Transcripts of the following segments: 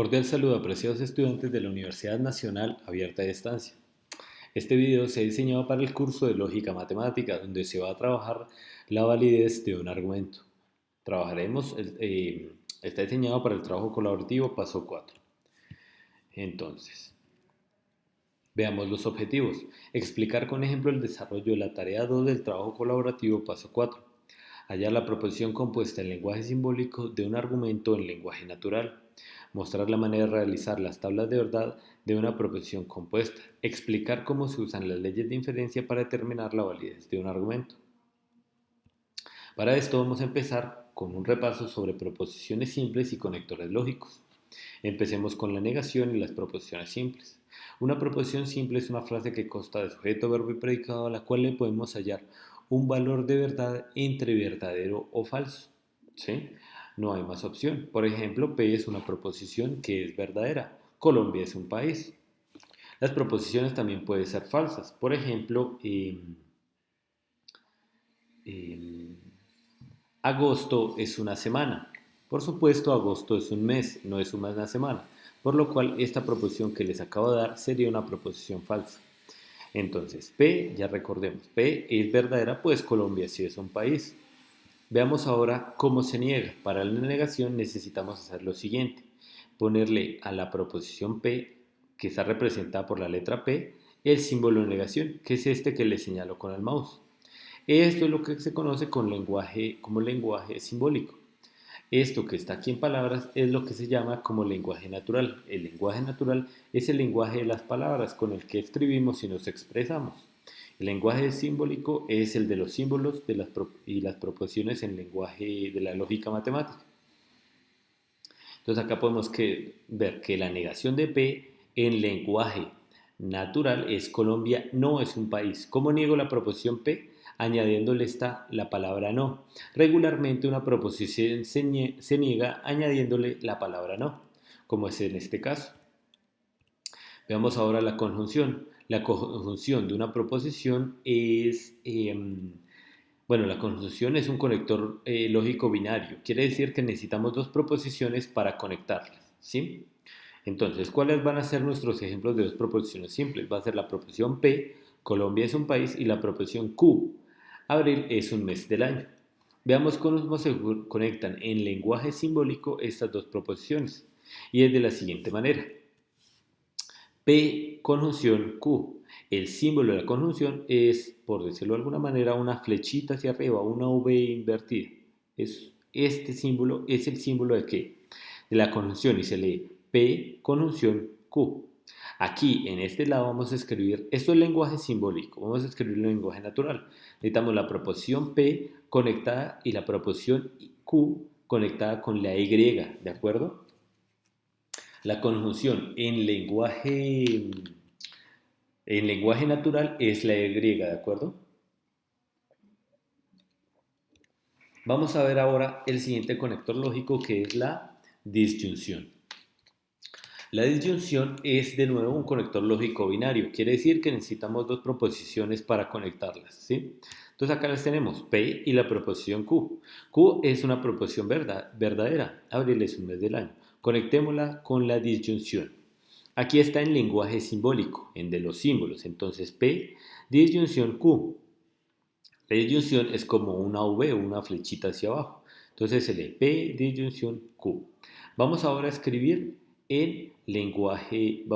Cordial saludo, apreciados estudiantes de la Universidad Nacional Abierta a Distancia. Este video se ha diseñado para el curso de Lógica Matemática, donde se va a trabajar la validez de un argumento. Está diseñado para el trabajo colaborativo paso 4. Entonces, veamos los objetivos. Explicar con ejemplo el desarrollo de la tarea 2 del trabajo colaborativo paso 4. Hallar la proposición compuesta en lenguaje simbólico de un argumento en lenguaje natural. Mostrar la manera de realizar las tablas de verdad de una proposición compuesta. Explicar cómo se usan las leyes de inferencia para determinar la validez de un argumento. Para esto vamos a empezar con un repaso sobre proposiciones simples y conectores lógicos. Empecemos con la negación y las proposiciones simples. Una proposición simple es una frase que consta de sujeto, verbo y predicado a la cual le podemos hallar un valor de verdad entre verdadero o falso. ¿Sí? No hay más opción. Por ejemplo, P es una proposición que es verdadera. Colombia es un país. Las proposiciones también pueden ser falsas. Por ejemplo, agosto es una semana. Por supuesto, agosto es un mes, no es una semana. Por lo cual, esta proposición que les acabo de dar sería una proposición falsa. Entonces, P, ya recordemos, P es verdadera, pues Colombia sí es un país. Veamos ahora cómo se niega. Para la negación necesitamos hacer lo siguiente. Ponerle a la proposición P, que está representada por la letra P, el símbolo de negación, que es este que le señalo con el mouse. Esto es lo que se conoce como lenguaje simbólico. Esto que está aquí en palabras es lo que se llama como lenguaje natural. El lenguaje natural es el lenguaje de las palabras con el que escribimos y nos expresamos. El lenguaje simbólico es el de los símbolos y las proposiciones en lenguaje de la lógica matemática. Entonces acá podemos ver que la negación de P en lenguaje natural es Colombia no es un país. ¿Cómo niego la proposición P? Añadiéndole la palabra no. Regularmente una proposición se niega añadiéndole la palabra no, como es en este caso. Veamos ahora la conjunción. La conjunción de una proposición la conjunción es un conector lógico binario. Quiere decir que necesitamos dos proposiciones para conectarlas, ¿sí? Entonces, ¿cuáles van a ser nuestros ejemplos de dos proposiciones simples? Va a ser la proposición P, Colombia es un país, y la proposición Q, abril es un mes del año. Veamos cómo se conectan en lenguaje simbólico estas dos proposiciones. Y es de la siguiente manera. P, conjunción Q. El símbolo de la conjunción es, por decirlo de alguna manera, una flechita hacia arriba, una V invertida. Este símbolo es el símbolo de qué? De la conjunción, y se lee P, conjunción Q. Aquí, en este lado, vamos a escribir, esto es lenguaje simbólico, vamos a escribir el lenguaje natural. Necesitamos la proposición P conectada y la proposición Q conectada con la Y, ¿de acuerdo? La conjunción en lenguaje natural es la Y, ¿de acuerdo? Vamos a ver ahora el siguiente conector lógico, que es la disyunción. La disyunción es de nuevo un conector lógico binario. Quiere decir que necesitamos dos proposiciones para conectarlas, ¿sí? Entonces acá las tenemos, P y la proposición Q. Q es una proposición verdadera. Abril es un mes del año. Conectémosla con la disyunción. Aquí está en lenguaje simbólico, en de los símbolos. Entonces P, disyunción Q. La disyunción es como una V, una flechita hacia abajo. Entonces se lee P, disyunción Q. Vamos ahora a escribir en lenguaje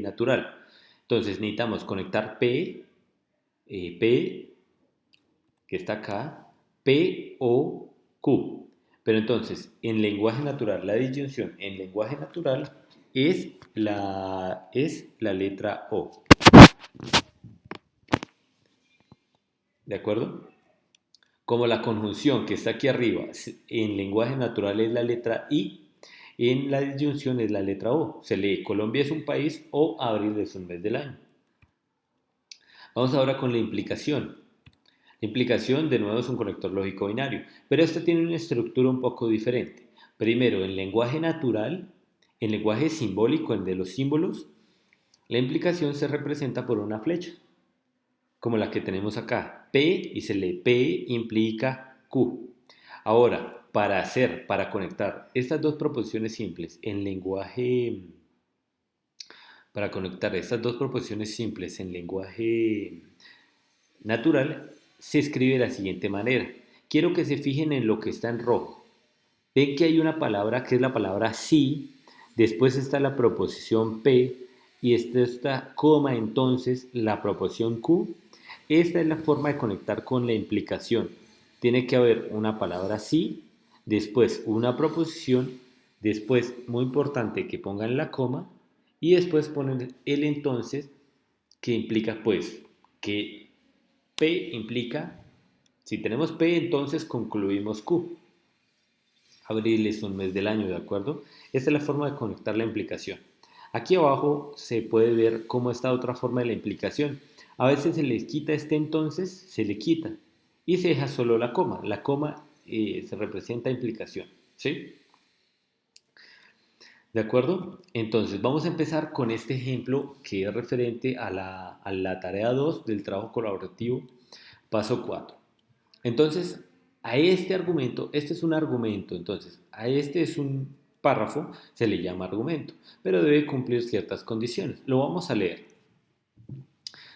natural. Entonces necesitamos conectar P, que está acá, P, O, Q. Pero entonces, en lenguaje natural, la disyunción en lenguaje natural es la letra O. ¿De acuerdo? Como la conjunción que está aquí arriba en lenguaje natural es la letra I, en la disyunción es la letra O. Se lee Colombia es un país o abril es un mes del año. Vamos ahora con la implicación. La implicación de nuevo es un conector lógico binario, pero esta tiene una estructura un poco diferente. Primero, en lenguaje natural, en lenguaje simbólico, en de los símbolos, la implicación se representa por una flecha, como la que tenemos acá, P, y se lee P implica Q. Ahora, para conectar estas dos proposiciones simples en lenguaje, para conectar estas dos proposiciones simples en lenguaje natural, se escribe de la siguiente manera. Quiero que se fijen en lo que está en rojo. Ven que hay una palabra que es la palabra sí, después está la proposición P y esta está coma, entonces la proposición Q. Esta es la forma de conectar con la implicación. Tiene que haber una palabra sí, después una proposición, después, muy importante, que pongan la coma y después ponen el entonces, que implica pues que P implica, si tenemos P, entonces concluimos Q. Abril es un mes del año, ¿de acuerdo? Esta es la forma de conectar la implicación. Aquí abajo se puede ver cómo está otra forma de la implicación. A veces se le quita este entonces, se le quita y se deja solo la coma. La coma se representa implicación, ¿sí? ¿De acuerdo? Entonces vamos a empezar con este ejemplo que es referente a la tarea 2 del trabajo colaborativo, paso 4. Entonces, a este argumento, este es un argumento, entonces, a este es un párrafo, se le llama argumento, pero debe cumplir ciertas condiciones. Lo vamos a leer.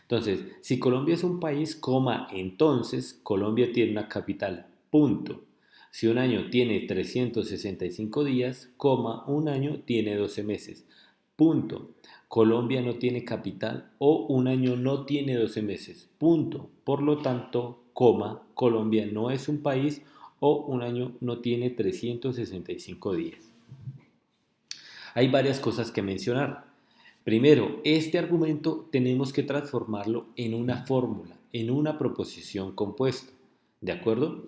Entonces, si Colombia es un país, coma, entonces Colombia tiene una capital, punto. Si un año tiene 365 días, coma, un año tiene 12 meses, punto. Colombia no tiene capital o un año no tiene 12 meses, punto. Por lo tanto, coma, Colombia no es un país o un año no tiene 365 días. Hay varias cosas que mencionar. Primero, este argumento tenemos que transformarlo en una fórmula, en una proposición compuesta, ¿de acuerdo?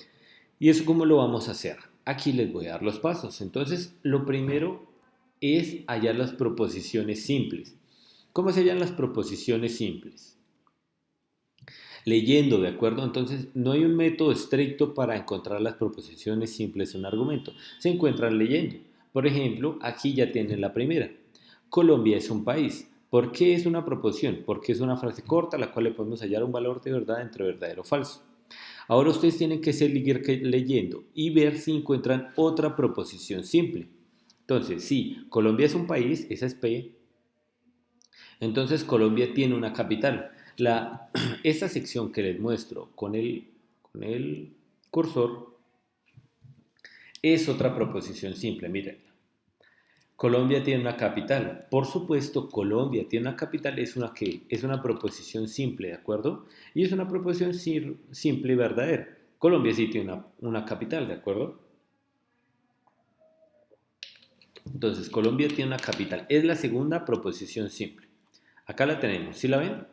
¿Y eso cómo lo vamos a hacer? Aquí les voy a dar los pasos. Entonces, lo primero es hallar las proposiciones simples. ¿Cómo se hallan las proposiciones simples? Leyendo, ¿de acuerdo? Entonces, no hay un método estricto para encontrar las proposiciones simples en un argumento. Se encuentran leyendo. Por ejemplo, aquí ya tienen la primera. Colombia es un país. ¿Por qué es una proposición? Porque es una frase corta a la cual le podemos hallar un valor de verdad entre verdadero o falso. Ahora ustedes tienen que seguir leyendo y ver si encuentran otra proposición simple. Entonces, si Colombia es un país, esa es P, entonces Colombia tiene una capital. Esta sección que les muestro con el cursor es otra proposición simple, miren. Colombia tiene una capital. Por supuesto, Colombia tiene una capital, es una proposición simple, ¿de acuerdo? Y es una proposición simple y verdadera. Colombia sí tiene una capital, ¿de acuerdo? Entonces, Colombia tiene una capital. Es la segunda proposición simple. Acá la tenemos, ¿sí la ven?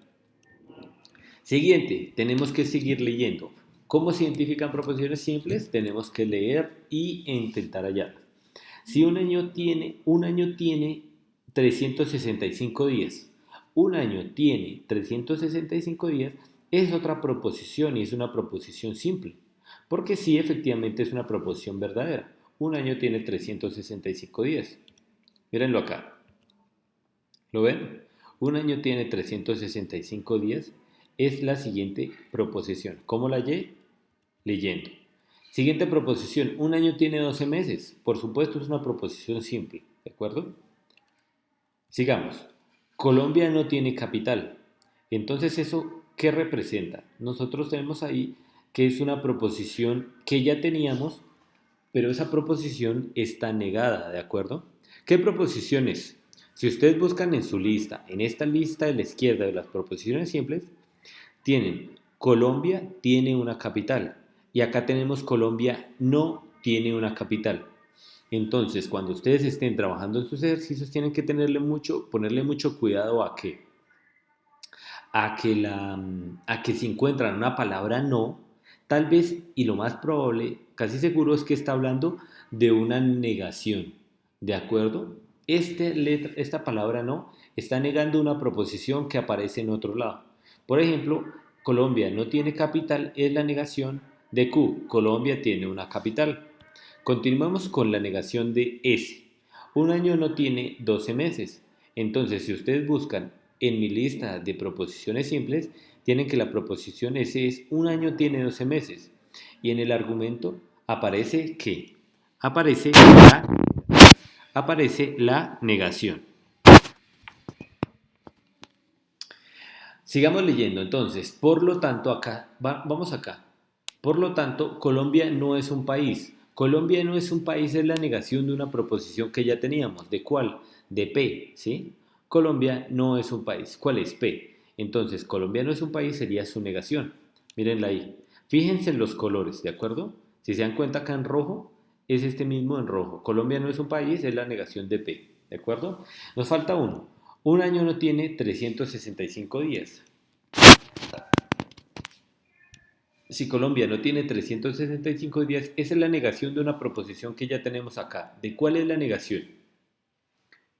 Siguiente, tenemos que seguir leyendo. ¿Cómo se identifican proposiciones simples? Tenemos que leer y intentar hallar. Si un año tiene 365 días, un año tiene 365 días, es otra proposición y es una proposición simple. Porque sí, efectivamente es una proposición verdadera. Un año tiene 365 días. Mírenlo acá. ¿Lo ven? Un año tiene 365 días. Es la siguiente proposición. ¿Cómo la hallé? Leyendo. Siguiente proposición, un año tiene 12 meses. Por supuesto, es una proposición simple, ¿de acuerdo? Sigamos. Colombia no tiene capital. Entonces, ¿eso qué representa? Nosotros tenemos ahí que es una proposición que ya teníamos, pero esa proposición está negada, ¿de acuerdo? ¿Qué proposición es? Si ustedes buscan en su lista, en esta lista de la izquierda de las proposiciones simples, tienen Colombia tiene una capital y acá tenemos Colombia no tiene una capital. Entonces, cuando ustedes estén trabajando en sus ejercicios, tienen que ponerle mucho cuidado a que si encuentran una palabra no, tal vez y lo más probable, casi seguro es que está hablando de una negación. ¿De acuerdo? Esta palabra no está negando una proposición que aparece en otro lado. Por ejemplo, Colombia no tiene capital es la negación de Q. Colombia tiene una capital. Continuamos con la negación de S. Un año no tiene 12 meses. Entonces, si ustedes buscan en mi lista de proposiciones simples, tienen que la proposición S es un año tiene 12 meses. Y en el argumento aparece que aparece la negación. Sigamos leyendo entonces. Por lo tanto, vamos acá. Por lo tanto, Colombia no es un país. Colombia no es un país, es la negación de una proposición que ya teníamos. ¿De cuál? De P, ¿sí? Colombia no es un país. ¿Cuál es? P. Entonces, Colombia no es un país sería su negación. Mírenla ahí. Fíjense en los colores, ¿de acuerdo? Si se dan cuenta acá en rojo, es este mismo en rojo. Colombia no es un país, es la negación de P, ¿de acuerdo? Nos falta uno. Un año no tiene 365 días. Si Colombia no tiene 365 días, esa es la negación de una proposición que ya tenemos acá. ¿De cuál es la negación?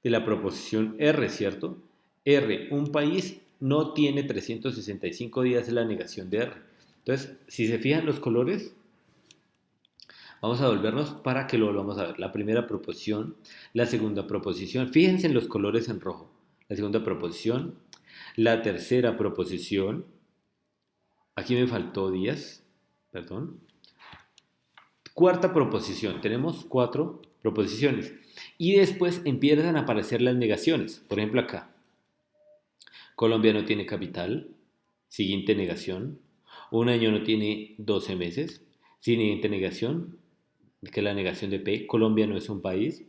De la proposición R, ¿cierto? R, un país no tiene 365 días, es la negación de R. Entonces, si se fijan los colores, vamos a volvernos para que lo volvamos a ver. La primera proposición, la segunda proposición, fíjense en los colores en rojo. La segunda proposición, la tercera proposición, aquí me faltó días, perdón. Cuarta proposición, tenemos 4 proposiciones. Y después empiezan a aparecer las negaciones. Por ejemplo acá, Colombia no tiene capital, siguiente negación. Un año no tiene 12 meses, siguiente negación, que es la negación de P. Colombia no es un país.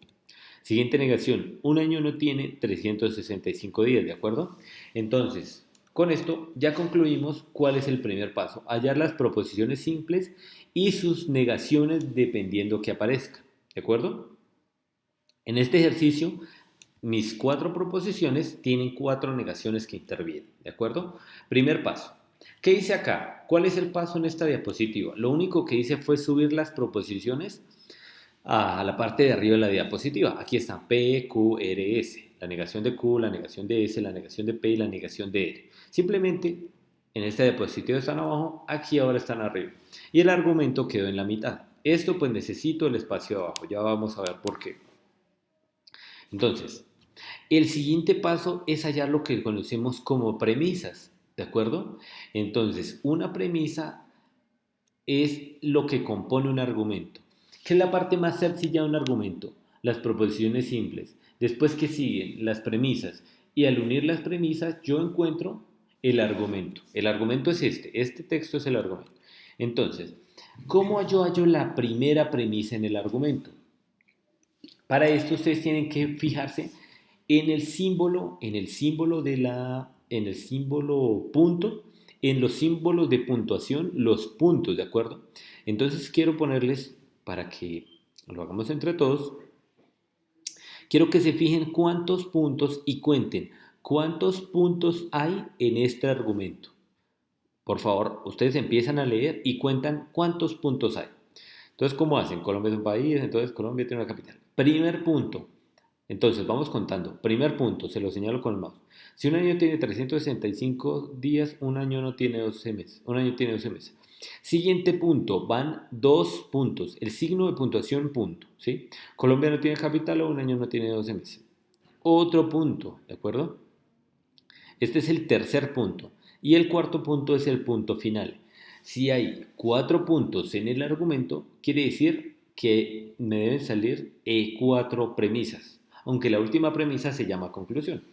Siguiente negación, un año no tiene 365 días, ¿de acuerdo? Entonces, con esto ya concluimos cuál es el primer paso, hallar las proposiciones simples y sus negaciones dependiendo que aparezca, ¿de acuerdo? En este ejercicio, mis 4 proposiciones tienen 4 negaciones que intervienen, ¿de acuerdo? Primer paso. ¿Qué hice acá? ¿Cuál es el paso en esta diapositiva? Lo único que hice fue subir las proposiciones a la parte de arriba de la diapositiva. Aquí están P, Q, R, S. La negación de Q, la negación de S, la negación de P y la negación de R. Simplemente en esta diapositiva están abajo, aquí ahora están arriba. Y el argumento quedó en la mitad. Esto pues necesito el espacio de abajo. Ya vamos a ver por qué. Entonces, el siguiente paso es hallar lo que conocemos como premisas. ¿De acuerdo? Entonces, una premisa es lo que compone un argumento. ¿Qué es la parte más sencilla de un argumento? Las proposiciones simples. Después que siguen las premisas. Y al unir las premisas yo encuentro el argumento. El argumento es este texto es el argumento. Entonces, ¿cómo yo hallo la primera premisa en el argumento? Para esto ustedes tienen que fijarse en el símbolo en el símbolo punto, en los símbolos de puntuación, los puntos, ¿de acuerdo? Entonces quiero ponerles, para que lo hagamos entre todos, quiero que se fijen cuántos puntos y cuenten cuántos puntos hay en este argumento. Por favor, ustedes empiezan a leer y cuentan cuántos puntos hay. Entonces, ¿cómo hacen? Colombia es un país, entonces Colombia tiene una capital. Primer punto. Entonces, vamos contando. Primer punto, se lo señalo con el mouse. Si un año tiene 365 días, un año no tiene 12 meses. Un año tiene 12 meses. Siguiente punto, van 2 puntos. El signo de puntuación, punto. ¿Sí? Colombia no tiene capital o un año no tiene 12 meses. Otro punto, ¿de acuerdo? Este es el tercer punto. Y el cuarto punto es el punto final. Si hay 4 puntos en el argumento, quiere decir que me deben salir 4 premisas, aunque la última premisa se llama conclusión.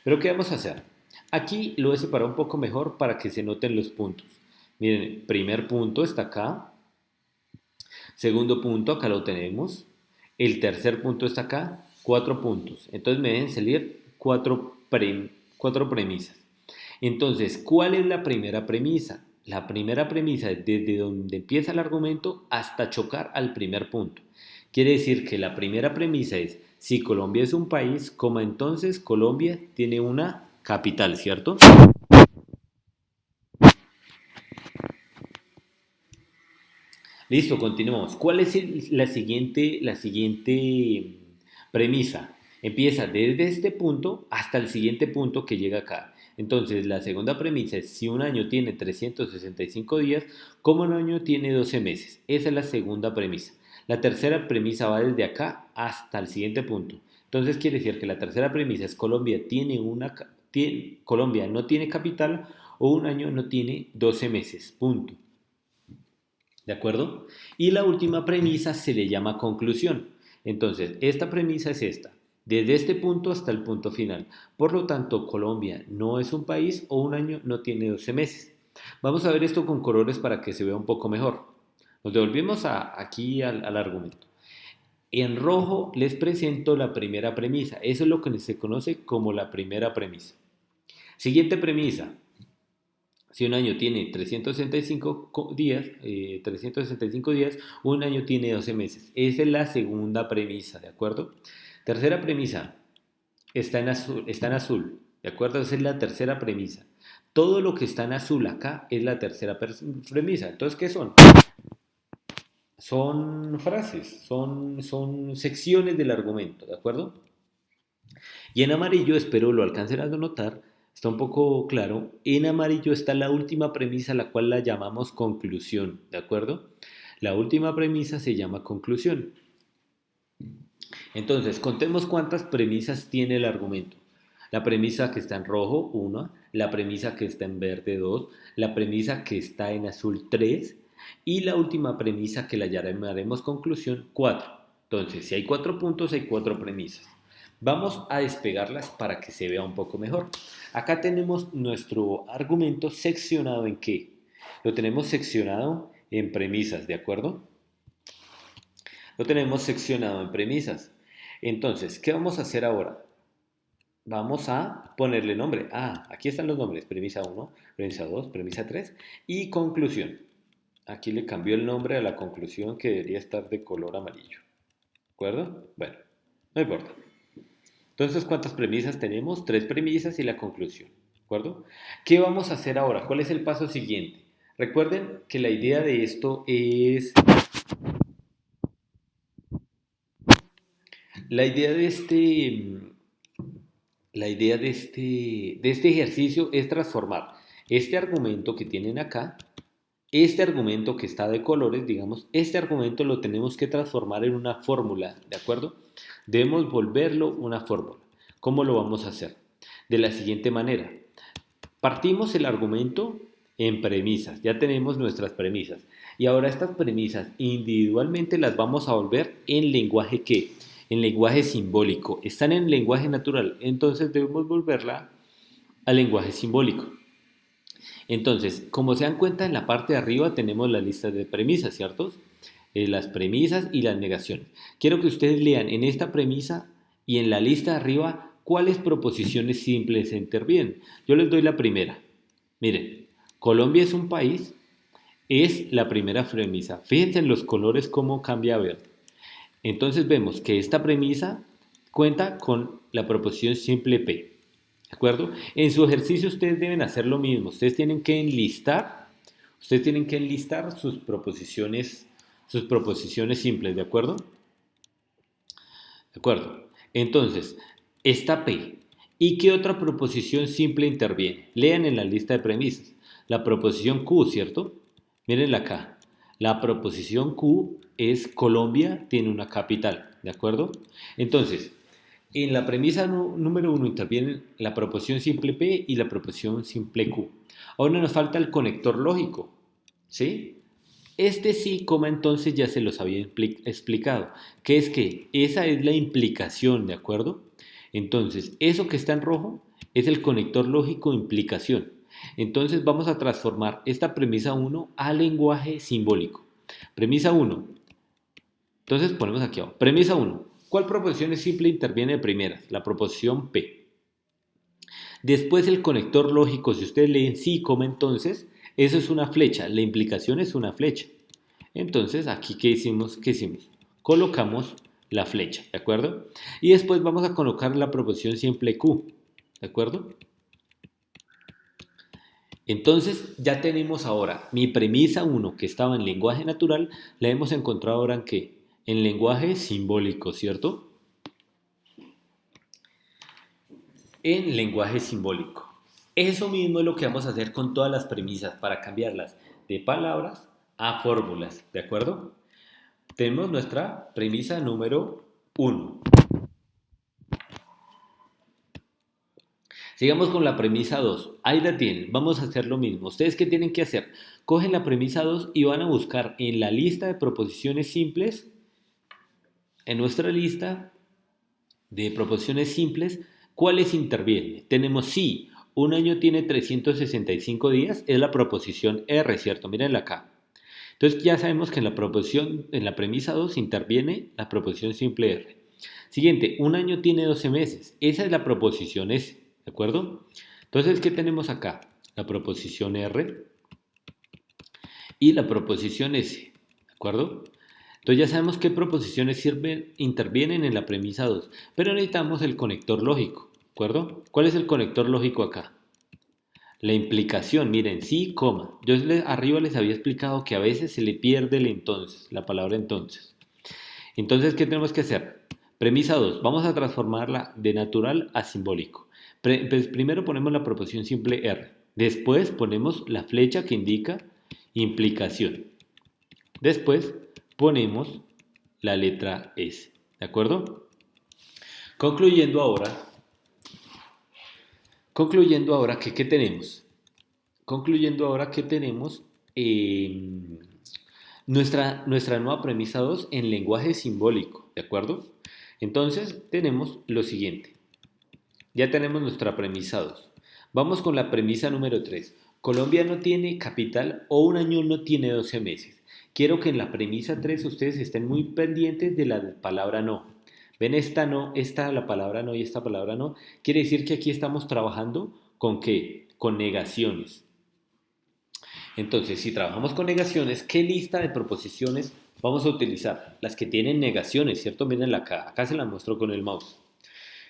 Pero ¿qué vamos a hacer? Aquí lo he separado un poco mejor para que se noten los puntos. Miren, primer punto está acá, segundo punto acá lo tenemos, el tercer punto está acá, 4 puntos. Entonces me deben salir 4 premisas. Entonces, ¿cuál es la primera premisa? La primera premisa es desde donde empieza el argumento hasta chocar al primer punto. Quiere decir que la primera premisa es, si Colombia es un país, como entonces Colombia tiene una capital, ¿cierto? Listo, continuamos. ¿Cuál es la siguiente premisa? Empieza desde este punto hasta el siguiente punto que llega acá. Entonces, la segunda premisa es, si un año tiene 365 días, ¿cómo un año tiene 12 meses? Esa es la segunda premisa. La tercera premisa va desde acá hasta el siguiente punto. Entonces, quiere decir que la tercera premisa es Colombia no tiene capital o un año no tiene 12 meses. Punto. ¿De acuerdo? Y la última premisa se le llama conclusión. Entonces, esta premisa es esta. Desde este punto hasta el punto final. Por lo tanto, Colombia no es un país o un año no tiene 12 meses. Vamos a ver esto con colores para que se vea un poco mejor. Nos devolvemos aquí al argumento. En rojo les presento la primera premisa. Eso es lo que se conoce como la primera premisa. Siguiente premisa. Si un año tiene 365 días, 365 días, un año tiene 12 meses. Esa es la segunda premisa, ¿de acuerdo? Tercera premisa, está en azul, ¿de acuerdo? Esa es la tercera premisa. Todo lo que está en azul acá es la tercera premisa. Entonces, ¿qué son? Son frases, son secciones del argumento, ¿de acuerdo? Y en amarillo, espero lo alcancen a notar, está un poco claro, en amarillo está la última premisa, la cual la llamamos conclusión, ¿de acuerdo? La última premisa se llama conclusión. Entonces, contemos cuántas premisas tiene el argumento. La premisa que está en rojo, 1, la premisa que está en verde, 2, la premisa que está en azul, 3, y la última premisa que la llamaremos conclusión, 4. Entonces, si hay 4 puntos, hay 4 premisas. Vamos a despegarlas para que se vea un poco mejor. Acá tenemos nuestro argumento seccionado en ¿qué? Lo tenemos seccionado en premisas, ¿de acuerdo? Lo tenemos seccionado en premisas. Entonces, ¿qué vamos a hacer ahora? Vamos a ponerle nombre. Aquí están los nombres. Premisa 1, premisa 2, premisa 3 y conclusión. Aquí le cambió el nombre a la conclusión que debería estar de color amarillo. ¿De acuerdo? Bueno, no importa. Entonces, ¿cuántas premisas tenemos? 3 premisas y la conclusión. ¿De acuerdo? ¿Qué vamos a hacer ahora? ¿Cuál es el paso siguiente? Recuerden que la idea de esto es... La idea de este ejercicio es transformar este argumento que tienen acá, este argumento que está de colores, digamos, este argumento lo tenemos que transformar en una fórmula, ¿de acuerdo? Debemos volverlo una fórmula. ¿Cómo lo vamos a hacer? De la siguiente manera. Partimos el argumento en premisas, ya tenemos nuestras premisas. Y ahora estas premisas individualmente las vamos a volver en lenguaje ¿qué? En lenguaje simbólico. Están en lenguaje natural, entonces debemos volverla a lenguaje simbólico. Entonces, como se dan cuenta, en la parte de arriba tenemos la lista de premisas, ¿cierto? Las premisas y las negaciones. Quiero que ustedes lean en esta premisa y en la lista de arriba cuáles proposiciones simples se intervienen. Yo les doy la primera. Miren, Colombia es un país, es la primera premisa. Fíjense en los colores cómo cambia a verde. Entonces vemos que esta premisa cuenta con la proposición simple P. ¿De acuerdo? En su ejercicio ustedes deben hacer lo mismo. Ustedes tienen que enlistar sus proposiciones simples, ¿de acuerdo? ¿De acuerdo? Entonces, está P. ¿Y qué otra proposición simple interviene? Lean en la lista de premisas. La proposición Q, ¿cierto? Mírenla acá. La proposición Q es Colombia tiene una capital, ¿de acuerdo? Entonces, en la premisa número 1 intervienen la proposición simple P y la proposición simple Q. Ahora nos falta el conector lógico, ¿sí? Este sí, como entonces ya se los había explicado, que es que esa es la implicación, ¿de acuerdo? Entonces, eso que está en rojo es el conector lógico implicación. Entonces vamos a transformar esta premisa 1 a lenguaje simbólico. Premisa 1. Entonces ponemos aquí abajo. Premisa 1. ¿Cuál proposición simple interviene de primeras? La proposición P. Después el conector lógico, si ustedes leen sí, como entonces, eso es una flecha, la implicación es una flecha. Entonces, aquí, ¿qué hicimos? Colocamos la flecha, ¿de acuerdo? Y después vamos a colocar la proposición simple Q, ¿de acuerdo? Entonces, ya tenemos ahora mi premisa 1 que estaba en lenguaje natural, la hemos encontrado ahora en ¿qué? En lenguaje simbólico, ¿cierto? En lenguaje simbólico. Eso mismo es lo que vamos a hacer con todas las premisas para cambiarlas de palabras a fórmulas, ¿de acuerdo? Tenemos nuestra premisa número 1. Sigamos con la premisa 2. Ahí la tienen. Vamos a hacer lo mismo. ¿Ustedes qué tienen que hacer? Cogen la premisa 2 y van a buscar en la lista de proposiciones simples, en nuestra lista de proposiciones simples, ¿cuáles intervienen? Tenemos sí, un año tiene 365 días, es la proposición R, ¿cierto? Mírenla acá. Entonces ya sabemos que en la premisa 2 interviene la proposición simple R. Siguiente, un año tiene 12 meses, esa es la proposición S, ¿de acuerdo? Entonces, ¿qué tenemos acá? La proposición R y la proposición S, ¿de acuerdo? Entonces ya sabemos qué proposiciones intervienen en la premisa 2, pero necesitamos el conector lógico, ¿de acuerdo? ¿Cuál es el conector lógico acá? La implicación, miren, sí, coma. Arriba les había explicado que a veces se le pierde el entonces, la palabra entonces. Entonces, ¿qué tenemos que hacer? Premisa 2, vamos a transformarla de natural a simbólico. Pues primero ponemos la proposición simple R, después ponemos la flecha que indica implicación. Después ponemos la letra S, ¿de acuerdo? Concluyendo ahora, ¿qué tenemos? Concluyendo ahora que tenemos nuestra nueva premisa 2 en lenguaje simbólico, ¿de acuerdo? Entonces tenemos lo siguiente. Ya tenemos nuestra premisa 2. Vamos con la premisa número 3. Colombia no tiene capital o un año no tiene 12 meses. Quiero que en la premisa 3 ustedes estén muy pendientes de la palabra no. ¿Ven esta no, la palabra no y esta palabra no? Quiere decir que aquí estamos trabajando ¿con qué? Con negaciones. Entonces, si trabajamos con negaciones, ¿qué lista de proposiciones vamos a utilizar? Las que tienen negaciones, ¿cierto? Miren acá, acá se las muestro con el mouse.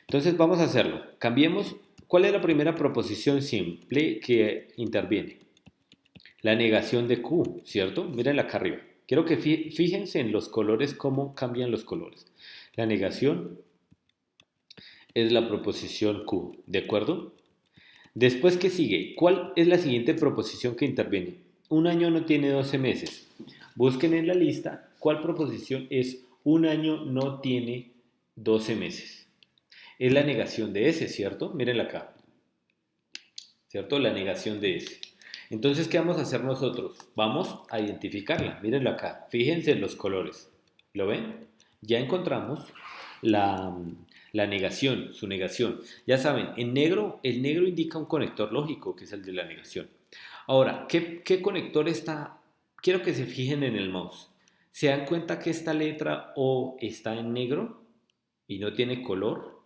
Entonces, vamos a hacerlo. Cambiemos, ¿cuál es la primera proposición simple que interviene? La negación de Q, ¿cierto? Miren acá arriba. Quiero que fíjense en los colores, cómo cambian los colores. La negación es la proposición Q, ¿de acuerdo? Después, ¿qué sigue? ¿Cuál es la siguiente proposición que interviene? Un año no tiene 12 meses. Busquen en la lista cuál proposición es un año no tiene 12 meses. Es la negación de ese, ¿cierto? Mírenla acá. ¿Cierto? La negación de ese. Entonces, ¿qué vamos a hacer nosotros? Vamos a identificarla. Mírenla acá. Fíjense en los colores. ¿Lo ven? Ya encontramos la, la negación, su negación. Ya saben, en negro, el negro indica un conector lógico, que es el de la negación. Ahora, ¿qué conector está? Quiero que se fijen en el mouse. ¿Se dan cuenta que esta letra O está en negro y no tiene color?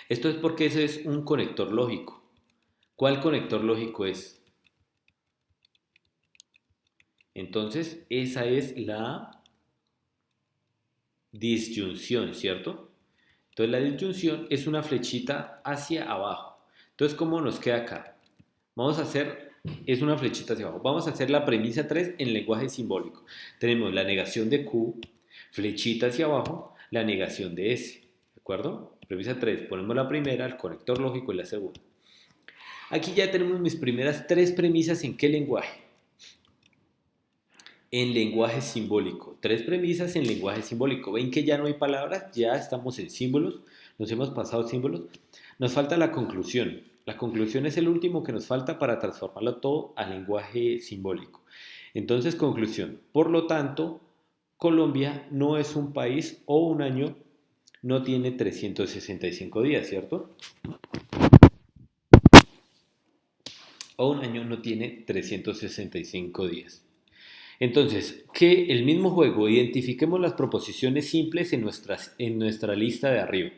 Esto es porque ese es un conector lógico. ¿Cuál conector lógico es? Entonces, esa es la disyunción, ¿cierto? Entonces, la disyunción es una flechita hacia abajo. Entonces, ¿cómo nos queda acá? Vamos a hacer, es una flechita hacia abajo. Vamos a hacer la premisa 3 en lenguaje simbólico. Tenemos la negación de Q, flechita hacia abajo, la negación de S. ¿De acuerdo? Premisa 3, ponemos la primera, el conector lógico y la segunda. Aquí ya tenemos mis primeras 3 premisas en qué lenguaje. En lenguaje simbólico. 3 premisas en lenguaje simbólico. Ven que ya no hay palabras, ya estamos en símbolos, nos hemos pasado símbolos. Nos falta la conclusión. La conclusión es el último que nos falta para transformarlo todo a lenguaje simbólico. Entonces, conclusión. Por lo tanto, Colombia no es un país o un año no tiene 365 días, ¿cierto? O un año no tiene 365 días. Entonces, que el mismo juego, identifiquemos las proposiciones simples en nuestra lista de arriba.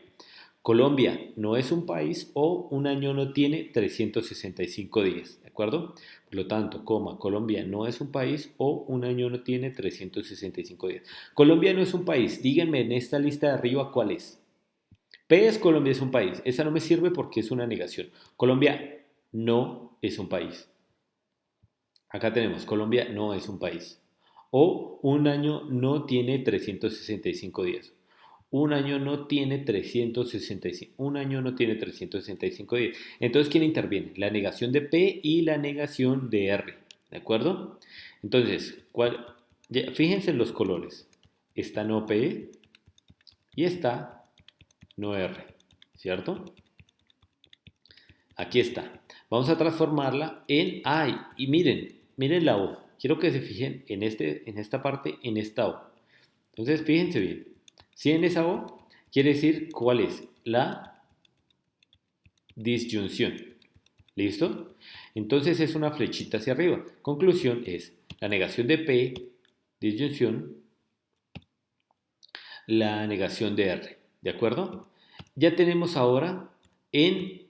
Colombia no es un país o un año no tiene 365 días, ¿de acuerdo? Por lo tanto, Colombia no es un país o un año no tiene 365 días. Colombia no es un país, díganme en esta lista de arriba cuál es. P es Colombia es un país, esa no me sirve porque es una negación. Colombia no es un país. Acá tenemos, Colombia no es un país. O un año no tiene 365 días. Un año no tiene 365. Un año no tiene 365 días. Entonces, ¿quién interviene? La negación de P y la negación de R. ¿De acuerdo? Entonces, fíjense en los colores. Está no P y está no R. ¿Cierto? Aquí está. Vamos a transformarla en A. Y miren la O. Quiero que se fijen en esta parte, en esta O. Entonces, fíjense bien. Si en esa O, quiere decir cuál es la disyunción. ¿Listo? Entonces es una flechita hacia arriba. Conclusión es la negación de P, disyunción, la negación de R. ¿De acuerdo? Ya tenemos ahora en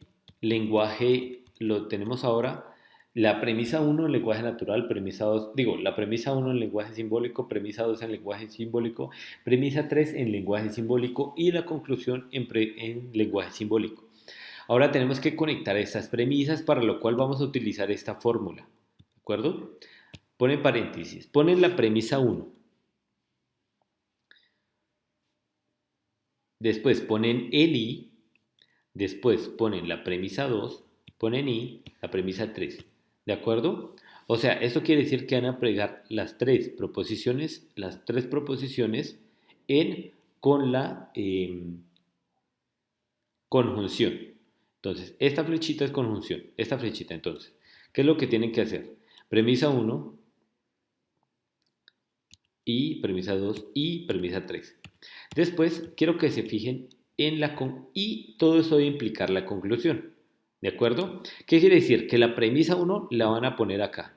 lenguaje, lo tenemos ahora la premisa 1 en lenguaje natural, premisa 2, la premisa 1 en lenguaje simbólico, premisa 2 en lenguaje simbólico, premisa 3 en lenguaje simbólico y la conclusión en lenguaje simbólico. Ahora tenemos que conectar estas premisas, para lo cual vamos a utilizar esta fórmula. ¿De acuerdo? Ponen paréntesis, ponen la premisa 1. Después ponen el i, después ponen la premisa 2, ponen i, la premisa 3. ¿De acuerdo? O sea, esto quiere decir que van a pegar las tres proposiciones con la conjunción. Entonces, esta flechita es conjunción. Esta flechita, entonces, ¿qué es lo que tienen que hacer? Premisa 1 y premisa 2 y premisa 3. Después, quiero que se fijen en y todo eso debe implicar la conclusión. ¿De acuerdo? ¿Qué quiere decir? Que la premisa 1 la van a poner acá.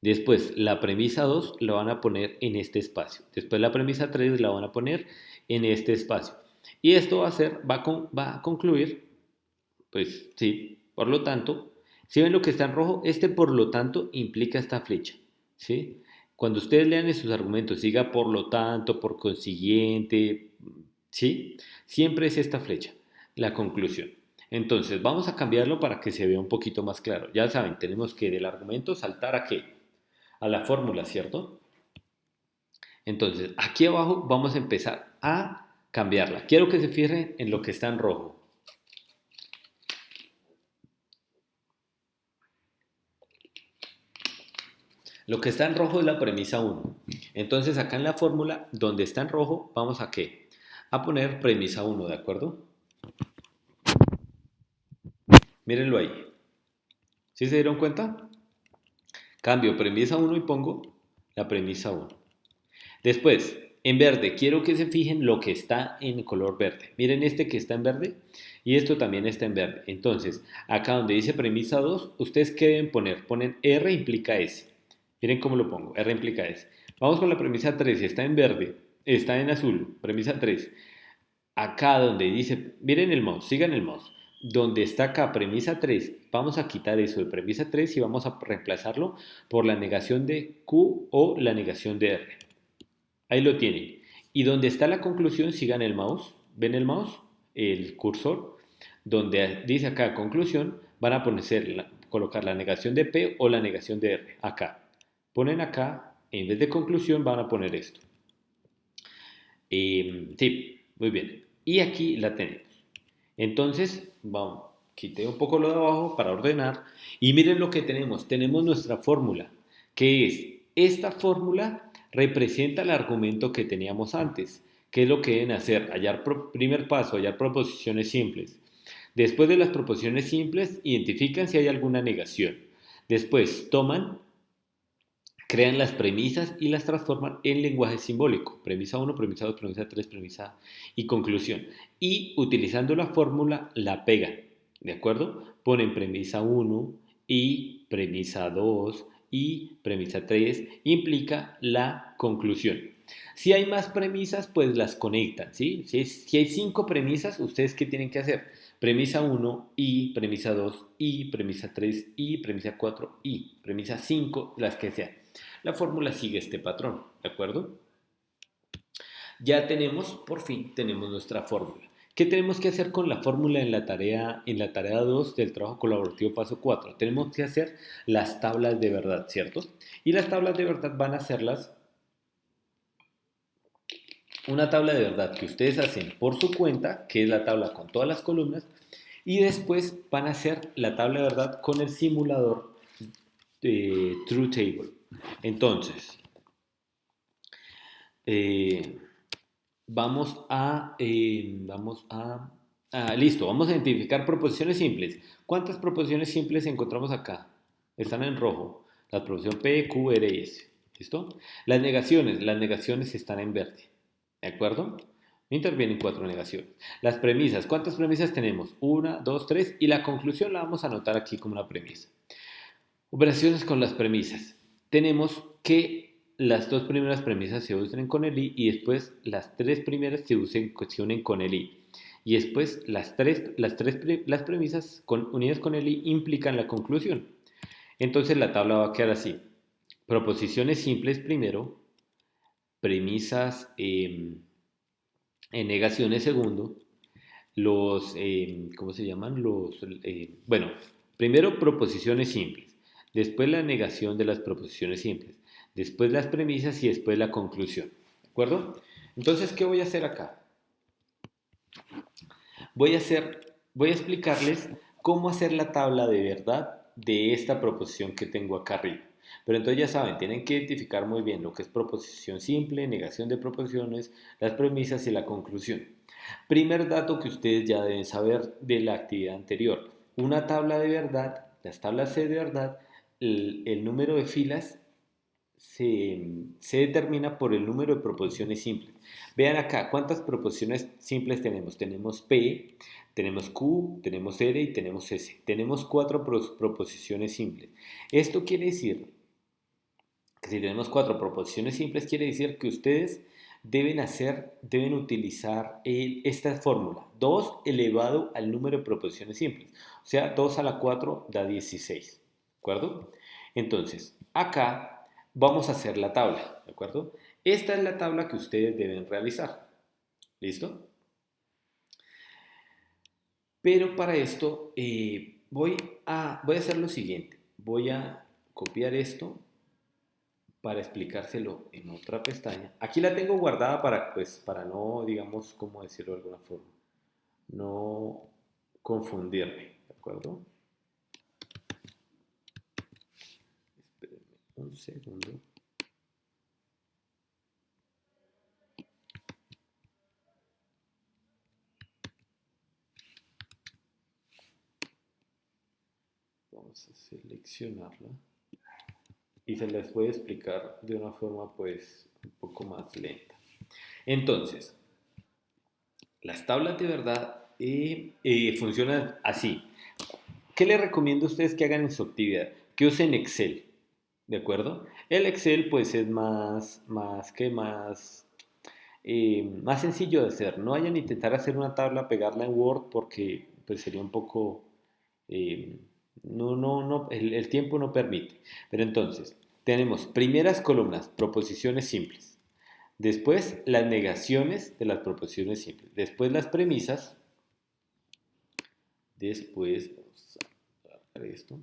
Después, la premisa 2 la van a poner en este espacio. Después, la premisa 3 la van a poner en este espacio. Y esto va a concluir, pues sí, por lo tanto, si ven lo que está en rojo, este por lo tanto implica esta flecha, ¿sí? Cuando ustedes lean esos argumentos, siga por lo tanto, por consiguiente, ¿sí? Siempre es esta flecha, la conclusión. Entonces, vamos a cambiarlo para que se vea un poquito más claro. Ya saben, tenemos que del argumento saltar a qué? A la fórmula, ¿cierto? Entonces, aquí abajo vamos a empezar a cambiarla. Quiero que se fijen en lo que está en rojo. Lo que está en rojo es la premisa 1. Entonces, acá en la fórmula, donde está en rojo, vamos a ¿qué? A poner premisa 1, ¿de acuerdo? Mírenlo ahí. ¿Sí se dieron cuenta? Cambio premisa 1 y pongo la premisa 1. Después, en verde, quiero que se fijen lo que está en color verde. Miren este que está en verde y esto también está en verde. Entonces, acá donde dice premisa 2, ¿ustedes qué deben poner? Ponen R implica S. Miren cómo lo pongo, R implica S. Vamos con la premisa 3, está en verde, está en azul, premisa 3. Acá donde dice, miren el mouse, sigan el mouse. Donde está acá premisa 3, vamos a quitar eso de premisa 3 y vamos a reemplazarlo por la negación de Q o la negación de R. Ahí lo tienen. Y donde está la conclusión, sigan el mouse. ¿Ven el mouse? El cursor. Donde dice acá conclusión, van a colocar la negación de P o la negación de R. Acá. Ponen acá, en vez de conclusión, van a poner esto. Sí, muy bien. Y aquí la tenemos. Entonces, vamos, quité un poco lo de abajo para ordenar. Y miren lo que tenemos. Tenemos nuestra fórmula, que es esta fórmula representa el argumento que teníamos antes. ¿Qué es lo que deben hacer? Primer paso, hallar proposiciones simples. Después de las proposiciones simples, identifican si hay alguna negación. Después, crean las premisas y las transforman en lenguaje simbólico. Premisa 1, premisa 2, premisa 3, premisa y conclusión. Y utilizando la fórmula la pegan. ¿De acuerdo? Ponen premisa 1 y premisa 2 y premisa 3 implica la conclusión. Si hay más premisas, pues las conectan, ¿sí? Si hay 5 premisas, ¿ustedes qué tienen que hacer? Premisa 1 y premisa 2 y premisa 3 y premisa 4 y premisa 5, las que sean. La fórmula sigue este patrón, ¿de acuerdo? Ya por fin tenemos nuestra fórmula. ¿Qué tenemos que hacer con la fórmula en la tarea 2 del trabajo colaborativo paso 4? Tenemos que hacer las tablas de verdad, ¿cierto? Y las tablas de verdad van a hacerlas una tabla de verdad que ustedes hacen por su cuenta, que es la tabla con todas las columnas, y después van a hacer la tabla de verdad con el simulador de True Table. Entonces, vamos a Listo, vamos a identificar proposiciones simples. ¿Cuántas proposiciones simples encontramos acá? Están en rojo. La proposición P, Q, R y S. ¿Listo? Las negaciones están en verde. ¿De acuerdo? Intervienen cuatro negaciones. Las premisas, ¿cuántas premisas tenemos? Una, dos, tres. Y la conclusión la vamos a anotar aquí como una premisa. Operaciones con las premisas. Tenemos que las dos primeras premisas se unen con el i y después las tres primeras se unen con el i. Y después las premisas unidas con el i implican la conclusión. Entonces la tabla va a quedar así. Proposiciones simples primero, premisas en negaciones segundo, ¿cómo se llaman? Bueno, primero proposiciones simples, después la negación de las proposiciones simples, después las premisas y después la conclusión. ¿De acuerdo? Entonces, ¿qué voy a hacer acá? Voy a explicarles cómo hacer la tabla de verdad de esta proposición que tengo acá arriba. Pero entonces ya saben, tienen que identificar muy bien lo que es proposición simple, negación de proposiciones, las premisas y la conclusión. Primer dato que ustedes ya deben saber de la actividad anterior. Una tabla de verdad, las tablas C de verdad, el número de filas se determina por el número de proposiciones simples. Vean acá, ¿cuántas proposiciones simples tenemos? Tenemos P, tenemos Q, tenemos R y tenemos S. Tenemos cuatro proposiciones simples. Esto quiere decir que si tenemos cuatro proposiciones simples, quiere decir que ustedes deben utilizar esta fórmula. 2 elevado al número de proposiciones simples. O sea, 2 a la 4 da 16. ¿De acuerdo? Entonces, acá vamos a hacer la tabla. ¿De acuerdo? Esta es la tabla que ustedes deben realizar. ¿Listo? Pero para esto voy a hacer lo siguiente. Voy a copiar esto para explicárselo en otra pestaña. Aquí la tengo guardada para no, digamos, cómo decirlo de alguna forma, no confundirme, ¿de acuerdo? Espérenme un segundo. Vamos a seleccionarla y se les voy a explicar de una forma pues un poco más lenta. Entonces, las tablas de verdad funcionan así. ¿Qué les recomiendo a ustedes que hagan en su actividad? Que usen Excel, ¿de acuerdo? El Excel pues es más sencillo de hacer. No vayan a intentar hacer una tabla, pegarla en Word porque pues sería un poco, eh, no, el tiempo no permite. Pero entonces, tenemos primeras columnas, proposiciones simples. Después las negaciones de las proposiciones simples. Después las premisas. Después, vamos a ver esto.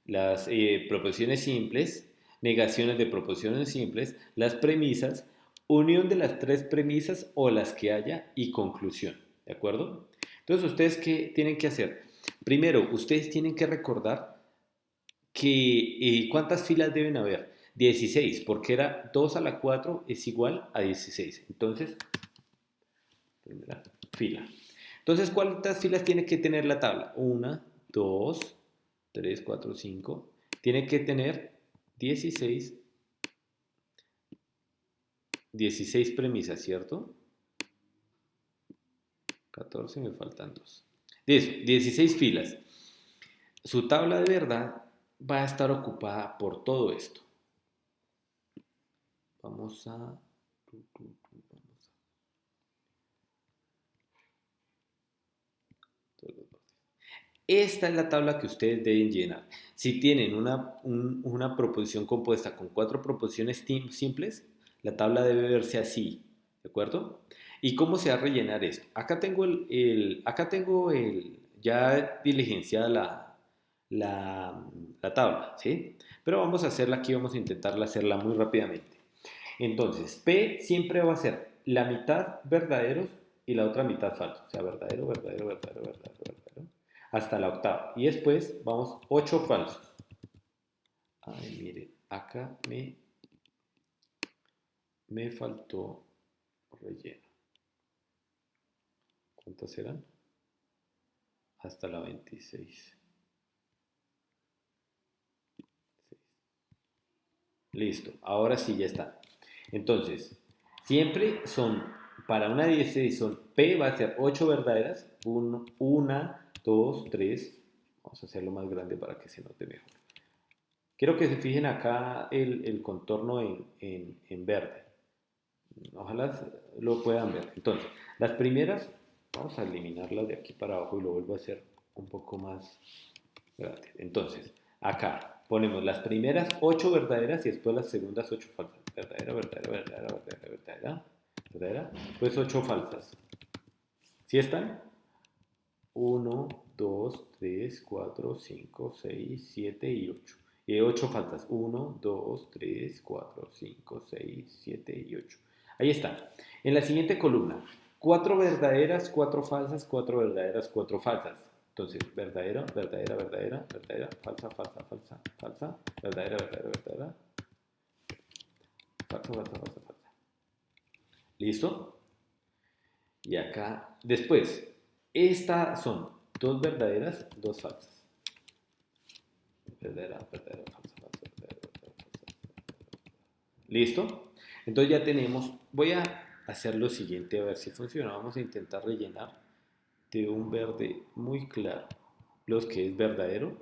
Las proposiciones simples, negaciones de proposiciones simples, las premisas, unión de las tres premisas o las que haya y conclusión. ¿De acuerdo? Entonces, ¿ustedes qué tienen que hacer? Primero, ustedes tienen que recordar que ¿cuántas filas deben haber? 16, porque era 2 a la 4 es igual a 16. Entonces, primera fila. Entonces, ¿cuántas filas tiene que tener la tabla? 1, 2, 3, 4, 5. Tiene que tener 16, 16 premisas, ¿cierto? 14, me faltan 2. De eso, 16 filas. Su tabla de verdad va a estar ocupada por todo esto. Vamos a... Esta es la tabla que ustedes deben llenar. Si tienen una proposición compuesta con cuatro proposiciones simples, la tabla debe verse así, ¿de acuerdo? ¿Y cómo se va a rellenar esto? Acá tengo ya diligenciada la tabla, ¿sí? Pero vamos a hacerla aquí, vamos a intentar hacerla muy rápidamente. Entonces, P siempre va a ser la mitad verdaderos y la otra mitad falso. O sea, verdadero, verdadero, verdadero, verdadero, verdadero. Hasta la octava. Y después vamos 8 falsos. Ay, miren, acá me faltó relleno. ¿Cuántas serán? Hasta la 26. Listo, ahora sí ya está. Entonces, siempre son, para una 16 son P va a ser 8 verdaderas, 1, 2, 3. Vamos a hacerlo más grande para que se note mejor. Quiero que se fijen acá el contorno en verde. Ojalá lo puedan ver. Entonces, las primeras, vamos a eliminarlas de aquí para abajo y lo vuelvo a hacer un poco más grande. Entonces, acá ponemos las primeras 8 verdaderas y después las segundas 8 falsas. Verdadera, verdadera, verdadera, verdadera, verdadera, verdadera. Pues 8 falsas. ¿Sí están? 1, 2, 3, 4, 5, 6, 7 y 8. Y 8 faltas. 1, 2, 3, 4, 5, 6, 7 y 8. Ahí está. En la siguiente columna, 4 verdaderas, 4 falsas, 4 verdaderas, 4 falsas. Entonces, verdadera, verdadera, verdadera, verdadera, falsa, falsa, falsa, falsa, verdadera, verdadera, verdadera, falsa, falsa, falsa, falsa. ¿Listo? Y acá, después, estas son 2 verdaderas, 2 falsas. Verdadera, verdadera, falsa, falsa, verdadera, verdadera, falsa. ¿Listo? Entonces ya tenemos, voy a hacer lo siguiente a ver si funciona. Vamos a intentar rellenar de un verde muy claro los que es verdadero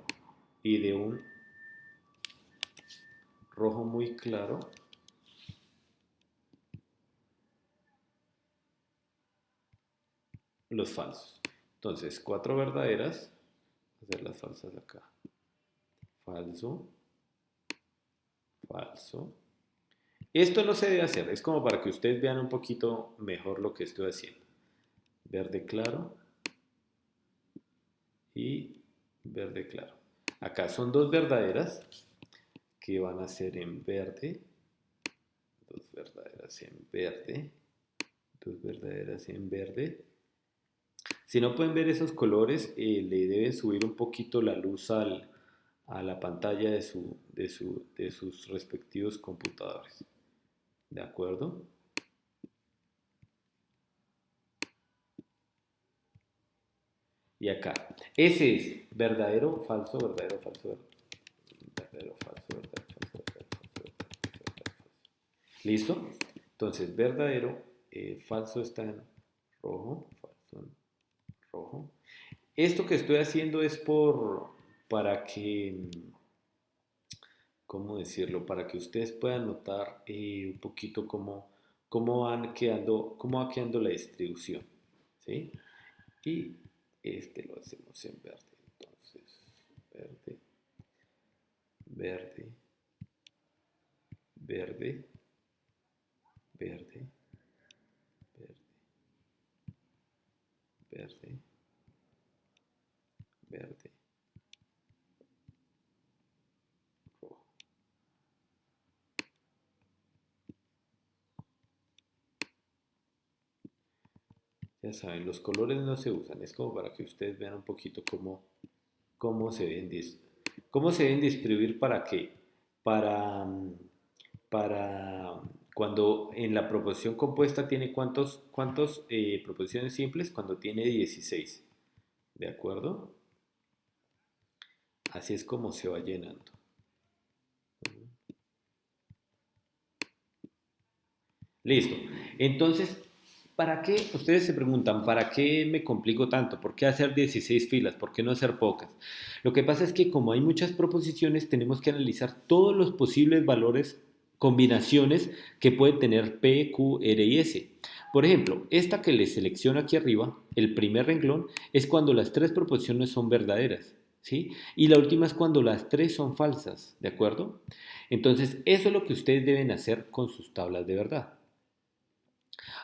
y de un rojo muy claro los falsos. Entonces, 4 verdaderas, hacer las falsas acá. Falso, falso. Esto no se debe hacer, es como para que ustedes vean un poquito mejor lo que estoy haciendo. Verde claro y verde claro. Acá son 2 verdaderas que van a ser en verde. 2 verdaderas en verde. 2 verdaderas en verde. Si no pueden ver esos colores, le deben subir un poquito la luz a la pantalla de sus respectivos computadores. ¿De acuerdo? Y acá, ese es verdadero, falso, verdadero, falso, verdadero, falso, verdadero, falso, verdadero, falso, verdadero, falso. ¿Listo? Entonces, verdadero, falso está en rojo, falso en rojo. Esto que estoy haciendo es para que, ¿cómo decirlo? Para que ustedes puedan notar un poquito cómo va quedando la distribución, ¿sí? Y este lo hacemos en verde. Entonces, verde, verde, verde, verde, verde, verde, verde, rojo. Ya saben, los colores no se usan, es como para que ustedes vean un poquito cómo se deben, cómo se deben distribuir para qué. Para, para cuando en la proposición compuesta tiene cuántos proposiciones simples, cuando tiene 16. ¿De acuerdo? Así es como se va llenando. Listo. Entonces, ¿para qué? Ustedes se preguntan, ¿para qué me complico tanto? ¿Por qué hacer 16 filas? ¿Por qué no hacer pocas? Lo que pasa es que como hay muchas proposiciones, tenemos que analizar todos los posibles valores, combinaciones que puede tener P, Q, R y S. Por ejemplo, esta que les selecciono aquí arriba, el primer renglón, es cuando las 3 proposiciones son verdaderas, ¿sí? Y la última es cuando las 3 son falsas, ¿de acuerdo? Entonces, eso es lo que ustedes deben hacer con sus tablas de verdad.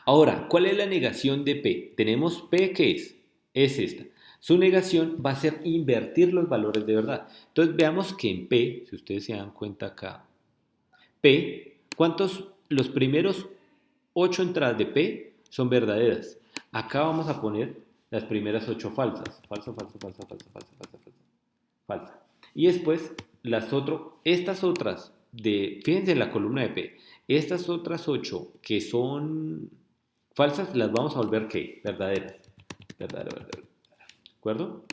Ahora, ¿cuál es la negación de P? Tenemos P, ¿qué es? Es esta. Su negación va a ser invertir los valores de verdad. Entonces veamos que en P, si ustedes se dan cuenta acá, P, los primeros 8 entradas de P son verdaderas. Acá vamos a poner las primeras 8 falsas. Falso, falso, falsa, falsa, falsa, falsa, falsa. Falsa. Y después estas otras fíjense en la columna de P, estas otras 8 que son falsas las vamos a volver ¿qué? Verdaderas. verdadero, verdadero. ¿De acuerdo?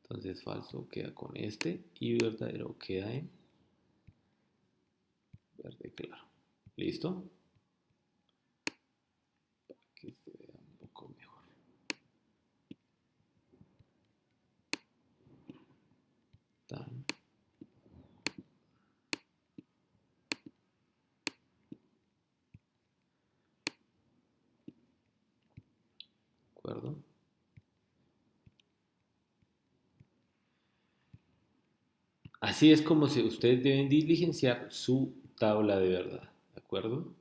Entonces falso queda con este y verdadero queda en verde claro. ¿Listo? Para que se vea un poco mejor. Tan. ¿De acuerdo? Así es como ustedes deben diligenciar su tabla de verdad. ¿De acuerdo?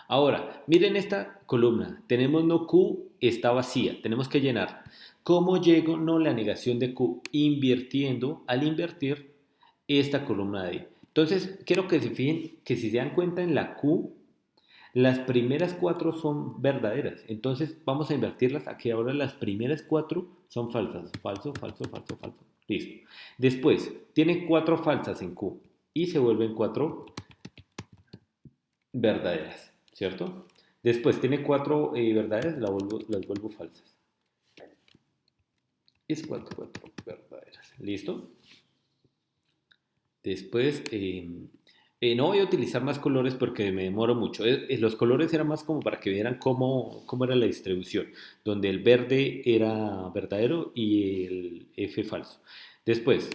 Ahora, miren esta columna. Tenemos no Q, está vacía. Tenemos que llenar. ¿Cómo llego? No la negación de Q. Invirtiendo, al invertir esta columna de ahí. Entonces, quiero que se fijen que si se dan cuenta en la Q, las primeras cuatro son verdaderas. Entonces, vamos a invertirlas. Aquí ahora las primeras cuatro son falsas. Falso, falso, falso, falso. Listo. Después, tiene cuatro falsas en Q y se vuelven cuatro verdaderas, ¿cierto? Después tiene cuatro verdaderas, las vuelvo falsas. Es cuatro verdaderas. ¿Listo? Después, no voy a utilizar más colores porque me demoro mucho. Los colores eran más como para que vieran cómo era la distribución, donde el verde era verdadero y el F falso. Después,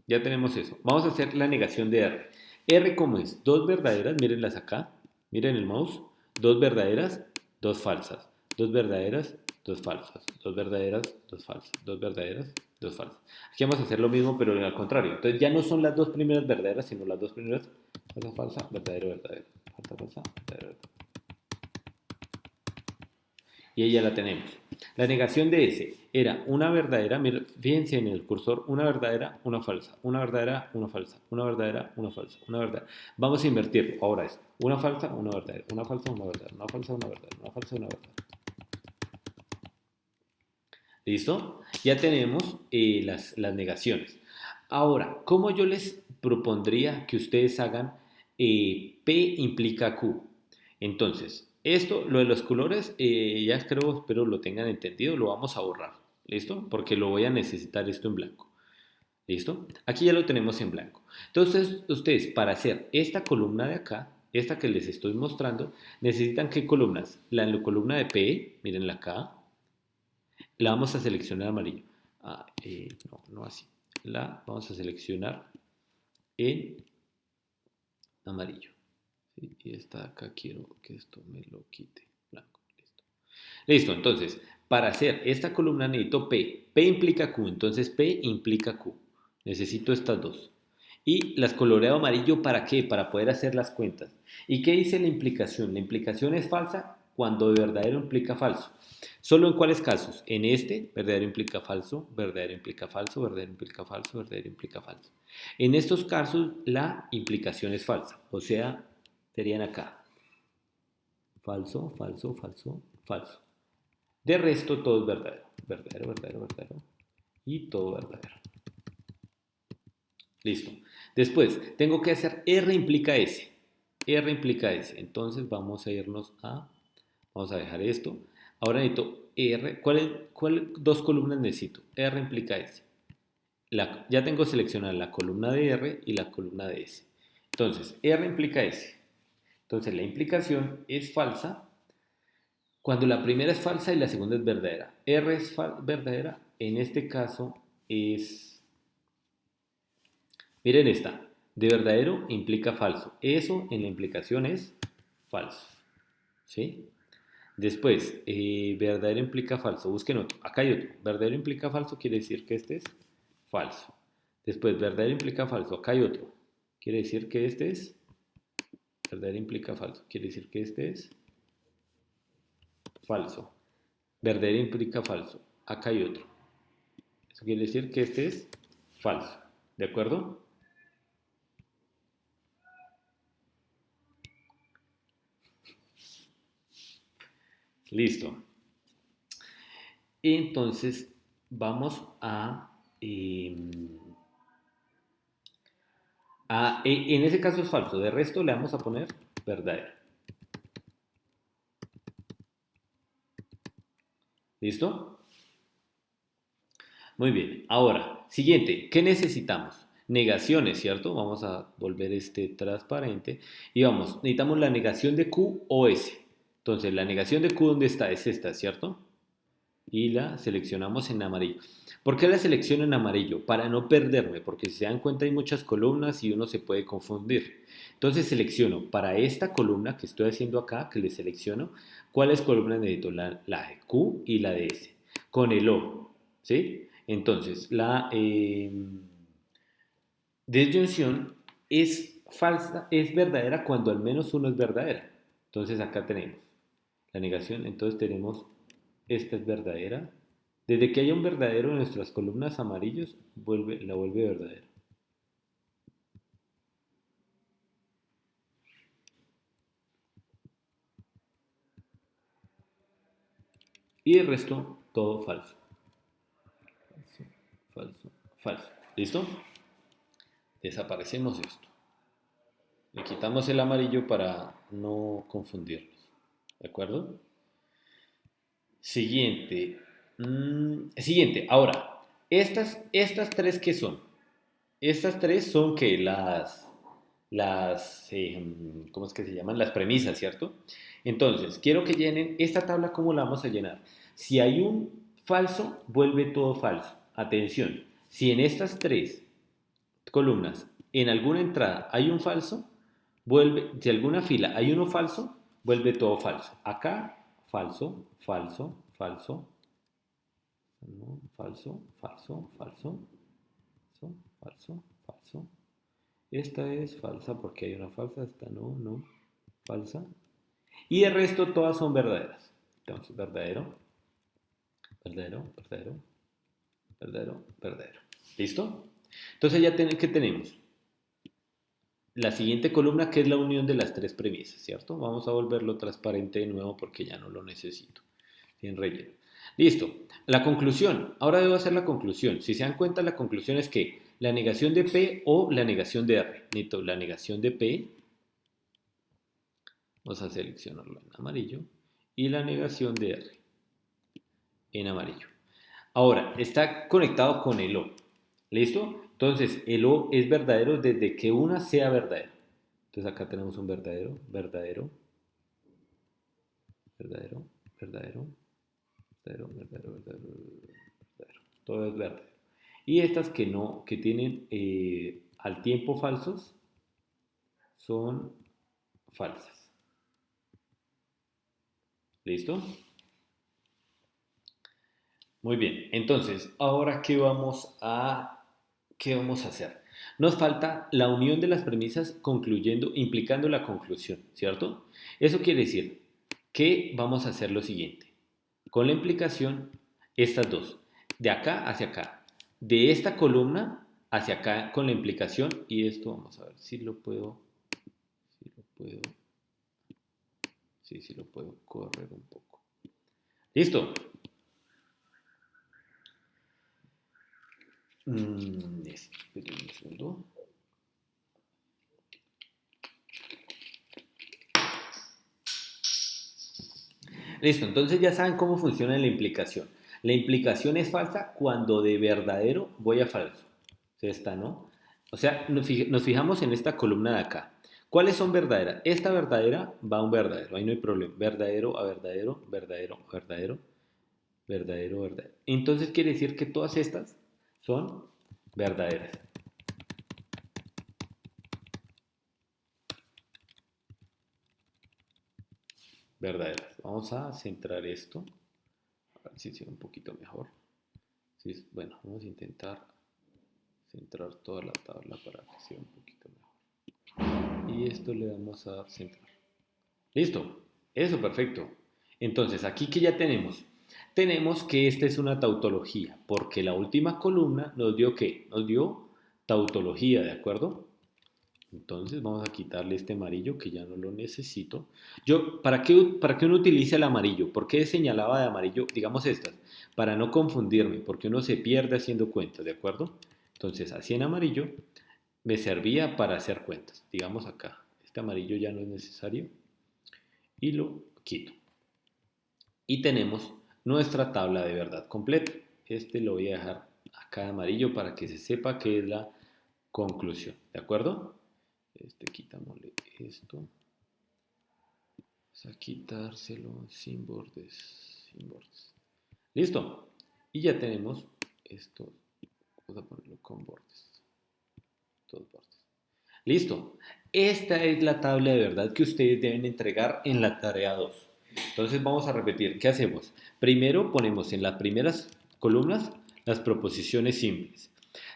ya tenemos eso. Vamos a hacer la negación de R. R, ¿cómo es? Dos verdaderas, mírenlas acá. Miren el mouse. Dos verdaderas, dos falsas. Dos verdaderas, dos falsas. Dos verdaderas, dos falsas. Dos verdaderas, dos falsas. Aquí vamos a hacer lo mismo, pero al contrario. Entonces ya no son las dos primeras verdaderas, sino las dos primeras falsa, falsa, verdadero, verdadero. Falsa, falsa, verdadero, verdadero. Y ahí ya la tenemos. La negación de S era una verdadera, fíjense en el cursor, una verdadera, una falsa, una verdadera, una falsa, una verdadera, una falsa, una verdadera. Vamos a invertirlo. Ahora es una falsa, una verdadera, una falsa, una verdadera, una falsa, una verdadera, una falsa, una verdadera. ¿Listo? Ya tenemos las negaciones. Ahora, ¿cómo yo les propondría que ustedes hagan P implica Q? Entonces, esto, lo de los colores, ya creo, espero lo tengan entendido, lo vamos a borrar. ¿Listo? Porque lo voy a necesitar esto en blanco. ¿Listo? Aquí ya lo tenemos en blanco. Entonces, ustedes para hacer esta columna de acá, esta que les estoy mostrando, necesitan qué columnas. La columna de P, miren acá, la vamos a seleccionar amarillo. No así. La vamos a seleccionar en amarillo. ¿Sí? Y esta de acá quiero que esto me lo quite. Blanco. Listo. Listo, entonces, para hacer esta columna necesito P. P implica Q, entonces P implica Q. Necesito estas dos. Y las coloreado amarillo, ¿para qué? Para poder hacer las cuentas. ¿Y qué dice la implicación? La implicación es falsa cuando verdadero implica falso. ¿Solo en cuáles casos? En este, verdadero implica falso, verdadero implica falso, verdadero implica falso, verdadero implica falso. En estos casos, la implicación es falsa. O sea, serían acá. Falso, falso, falso, falso. De resto, todo es verdadero. Verdadero, verdadero, verdadero. Y todo verdadero. Listo. Después, tengo que hacer R implica S. R implica S. Entonces vamos a irnos vamos a dejar esto. Ahora necesito R. ¿Cuál dos columnas necesito? R implica S. Ya tengo seleccionada la columna de R y la columna de S. Entonces, R implica S. Entonces, la implicación es falsa cuando la primera es falsa y la segunda es verdadera. R es verdadera. En este caso es... Miren esta. De verdadero implica falso. Eso en la implicación es falso. ¿Sí? Después, verdadero implica falso. Busquen otro. Acá hay otro. Verdadero implica falso quiere decir que este es falso. Después, verdadero implica falso. Acá hay otro. Quiere decir que este es verdadero implica falso. Quiere decir que este es falso. Verdadero implica falso. Acá hay otro. Eso quiere decir que este es falso. ¿De acuerdo? Listo. Entonces, vamos a... En ese caso es falso. De resto le vamos a poner verdadero. ¿Listo? Muy bien. Ahora, siguiente. ¿Qué necesitamos? Negaciones, ¿cierto? Vamos a volver este transparente. Y vamos, necesitamos la negación de Q o S. Entonces, la negación de Q, ¿dónde está? Es esta, ¿cierto? Y la seleccionamos en amarillo. ¿Por qué la selecciono en amarillo? Para no perderme, porque si se dan cuenta hay muchas columnas y uno se puede confundir. Entonces selecciono para esta columna que estoy haciendo acá, que le selecciono, ¿cuáles columnas necesito? La de Q y la de S. Con el O, ¿sí? Entonces, la disyunción es falsa, es verdadera cuando al menos uno es verdadera. Entonces acá tenemos la negación, entonces tenemos esta es verdadera. Desde que haya un verdadero en nuestras columnas amarillos, la vuelve verdadera. Y el resto, todo falso. Falso, falso, falso. ¿Listo? Desaparecemos esto. Le quitamos el amarillo para no confundirlos. ¿De acuerdo? Siguiente. Siguiente. Ahora, estas tres, ¿qué son? Estas tres son que ¿cómo es que se llaman? Las premisas, ¿cierto? Entonces, quiero que llenen esta tabla, ¿cómo la vamos a llenar? Si hay un falso, vuelve todo falso. Atención, si en estas tres columnas, en alguna entrada hay un falso, si en alguna fila hay uno falso, vuelve todo falso. Acá, falso, falso, falso, no, falso, falso, falso, falso, falso, falso. Esta es falsa porque hay una falsa, esta no, no, falsa. Y el resto todas son verdaderas. Entonces, verdadero, verdadero, verdadero, verdadero, verdadero. ¿Listo? Entonces ya ¿qué tenemos? La siguiente columna que es la unión de las tres premisas, ¿cierto? Vamos a volverlo transparente de nuevo porque ya no lo necesito. Sin relleno. Listo. La conclusión. Ahora debo hacer la conclusión. Si se dan cuenta, la conclusión es que la negación de P o la negación de R. Necesito la negación de P. Vamos a seleccionarlo en amarillo. Y la negación de R en amarillo. Ahora, está conectado con el O. ¿Listo? Entonces, el O es verdadero desde que una sea verdadera. Entonces acá tenemos un verdadero, verdadero, verdadero, verdadero, verdadero, verdadero, verdadero, verdadero. Todo es verdadero. Y estas que no, que tienen al tiempo falsos, son falsas. ¿Listo? Muy bien. Entonces, ahora qué vamos a hacer? Nos falta la unión de las premisas concluyendo, implicando la conclusión, ¿cierto? Eso quiere decir que vamos a hacer lo siguiente. Con la implicación, estas dos, de acá hacia acá, de esta columna hacia acá con la implicación y esto vamos a ver si lo puedo, si lo puedo correr un poco. ¿Listo? Esperen un segundo. Listo, entonces ya saben cómo funciona la implicación. La implicación es falsa cuando de verdadero voy a falso. Esta, ¿no? O sea, nos fijamos en esta columna de acá. ¿Cuáles son verdaderas? Esta verdadera va a un verdadero, ahí no hay problema. Verdadero a verdadero, verdadero, verdadero, verdadero, verdadero. Entonces quiere decir que todas estas son verdaderas. Verdaderas. Vamos a centrar esto. A ver si se ve un poquito mejor. Sí, bueno, vamos a intentar centrar toda la tabla para que sea un poquito mejor. Y esto le vamos a dar centrar. Listo. Eso, perfecto. Entonces, aquí que ya tenemos. Tenemos que esta es una tautología, porque la última columna nos dio ¿qué? Nos dio tautología, ¿de acuerdo? Entonces vamos a quitarle este amarillo que ya no lo necesito. ¿Para qué uno utiliza el amarillo? ¿Por qué señalaba de amarillo? Digamos estas, para no confundirme, porque uno se pierde haciendo cuentas, ¿de acuerdo? Entonces, así en amarillo, me servía para hacer cuentas. Digamos acá, este amarillo ya no es necesario y lo quito. Y tenemos nuestra tabla de verdad completa. Este lo voy a dejar acá de amarillo para que se sepa que es la conclusión. ¿De acuerdo? Quitámosle esto. Vamos a quitárselo sin bordes. Sin bordes. ¿Listo? Y ya tenemos esto. Vamos a ponerlo con bordes. Dos bordes. Listo. Esta es la tabla de verdad que ustedes deben entregar en la tarea 2. Entonces vamos a repetir. ¿Qué hacemos? Primero ponemos en las primeras columnas las proposiciones simples.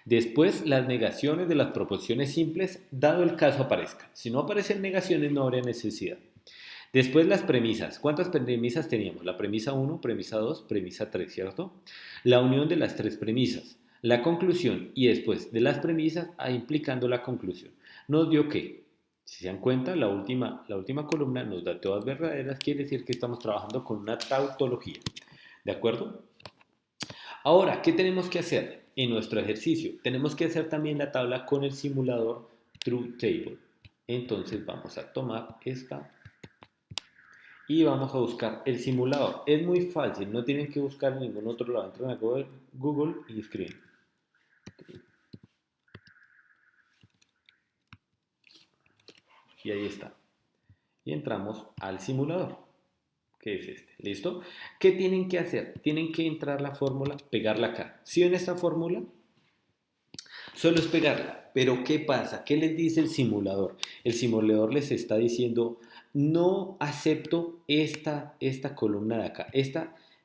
Después las negaciones de las proposiciones simples, dado el caso aparezca. Si no aparecen negaciones no habría necesidad. Después las premisas. ¿Cuántas premisas teníamos? La premisa 1, premisa 2, premisa 3, ¿cierto? La unión de las tres premisas. La conclusión y después de las premisas implicando la conclusión. Nos dio que, si se dan cuenta, la última columna nos da todas verdaderas, quiere decir que estamos trabajando con una tautología. ¿De acuerdo? Ahora, ¿qué tenemos que hacer en nuestro ejercicio? Tenemos que hacer también la tabla con el simulador Truth Table. Entonces vamos a tomar esta y vamos a buscar el simulador. Es muy fácil, no tienen que buscar en ningún otro lado. Entran a Google y escriben. Y ahí está. Y entramos al simulador, que es este. ¿Listo? ¿Qué tienen que hacer? Tienen que entrar la fórmula, pegarla acá. ¿Sí ven esta fórmula? Solo es pegarla. Pero ¿qué pasa? ¿Qué les dice el simulador? El simulador les está diciendo, no acepto esta columna de acá.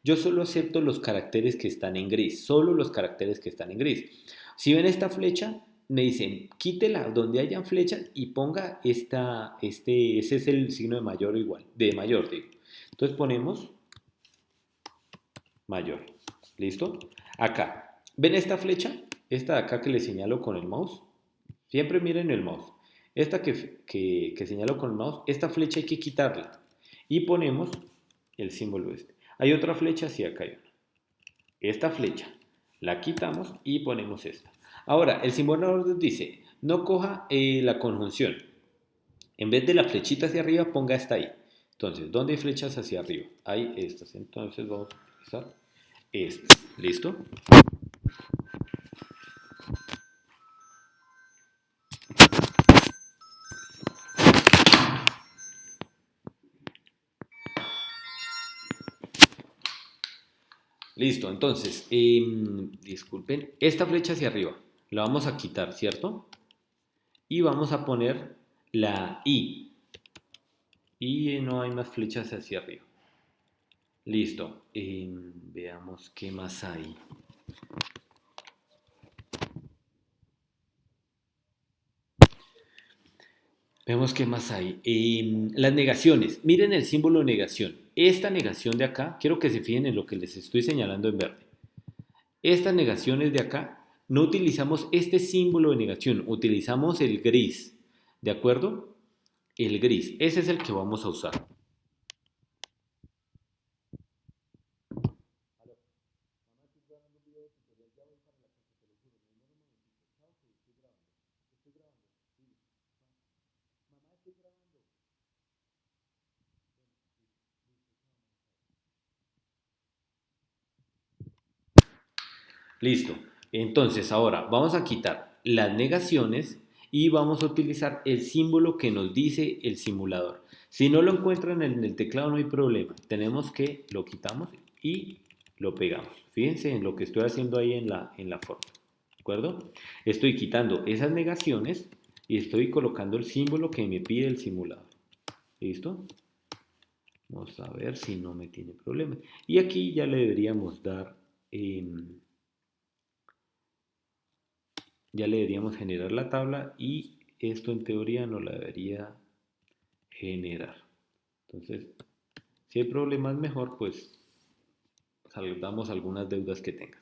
Yo solo acepto los caracteres que están en gris. Solo los caracteres que están en gris. Si ven esta flecha, me dicen, quítela donde hayan flechas y ponga ese es el signo de mayor o igual, de mayor, digo. Entonces ponemos mayor. ¿Listo? Acá. ¿Ven esta flecha? Esta de acá que le señalo con el mouse. Siempre miren el mouse. Esta que señalo con el mouse, esta flecha hay que quitarla. Y ponemos el símbolo este. Hay otra flecha, sí, acá hay una. Esta flecha la quitamos y ponemos esta. Ahora, el simulador nos dice, no coja la conjunción. En vez de la flechita hacia arriba, ponga esta ahí. Entonces, ¿dónde hay flechas hacia arriba? Hay estas. Entonces vamos a utilizar esta. ¿Listo? Listo, entonces, disculpen, esta flecha hacia arriba la vamos a quitar, ¿cierto? Y vamos a poner la I. Y no hay más flechas hacia arriba. Listo, veamos qué más hay. Vemos qué más hay. Las negaciones. Miren el símbolo de negación. Esta negación de acá, quiero que se fijen en lo que les estoy señalando en verde. Estas negaciones de acá, no utilizamos este símbolo de negación, utilizamos el gris. ¿De acuerdo? El gris. Ese es el que vamos a usar. Listo. Entonces ahora vamos a quitar las negaciones y vamos a utilizar el símbolo que nos dice el simulador. Si no lo encuentran en el teclado no hay problema. Tenemos que lo quitamos y lo pegamos. Fíjense en lo que estoy haciendo ahí en la forma. ¿De acuerdo? Estoy quitando esas negaciones y estoy colocando el símbolo que me pide el simulador. ¿Listo? Vamos a ver si no me tiene problemas. Y aquí ya le deberíamos dar... ya le deberíamos generar la tabla y esto en teoría no la debería generar. Entonces, si hay problemas mejor, pues saldamos algunas deudas que tenga.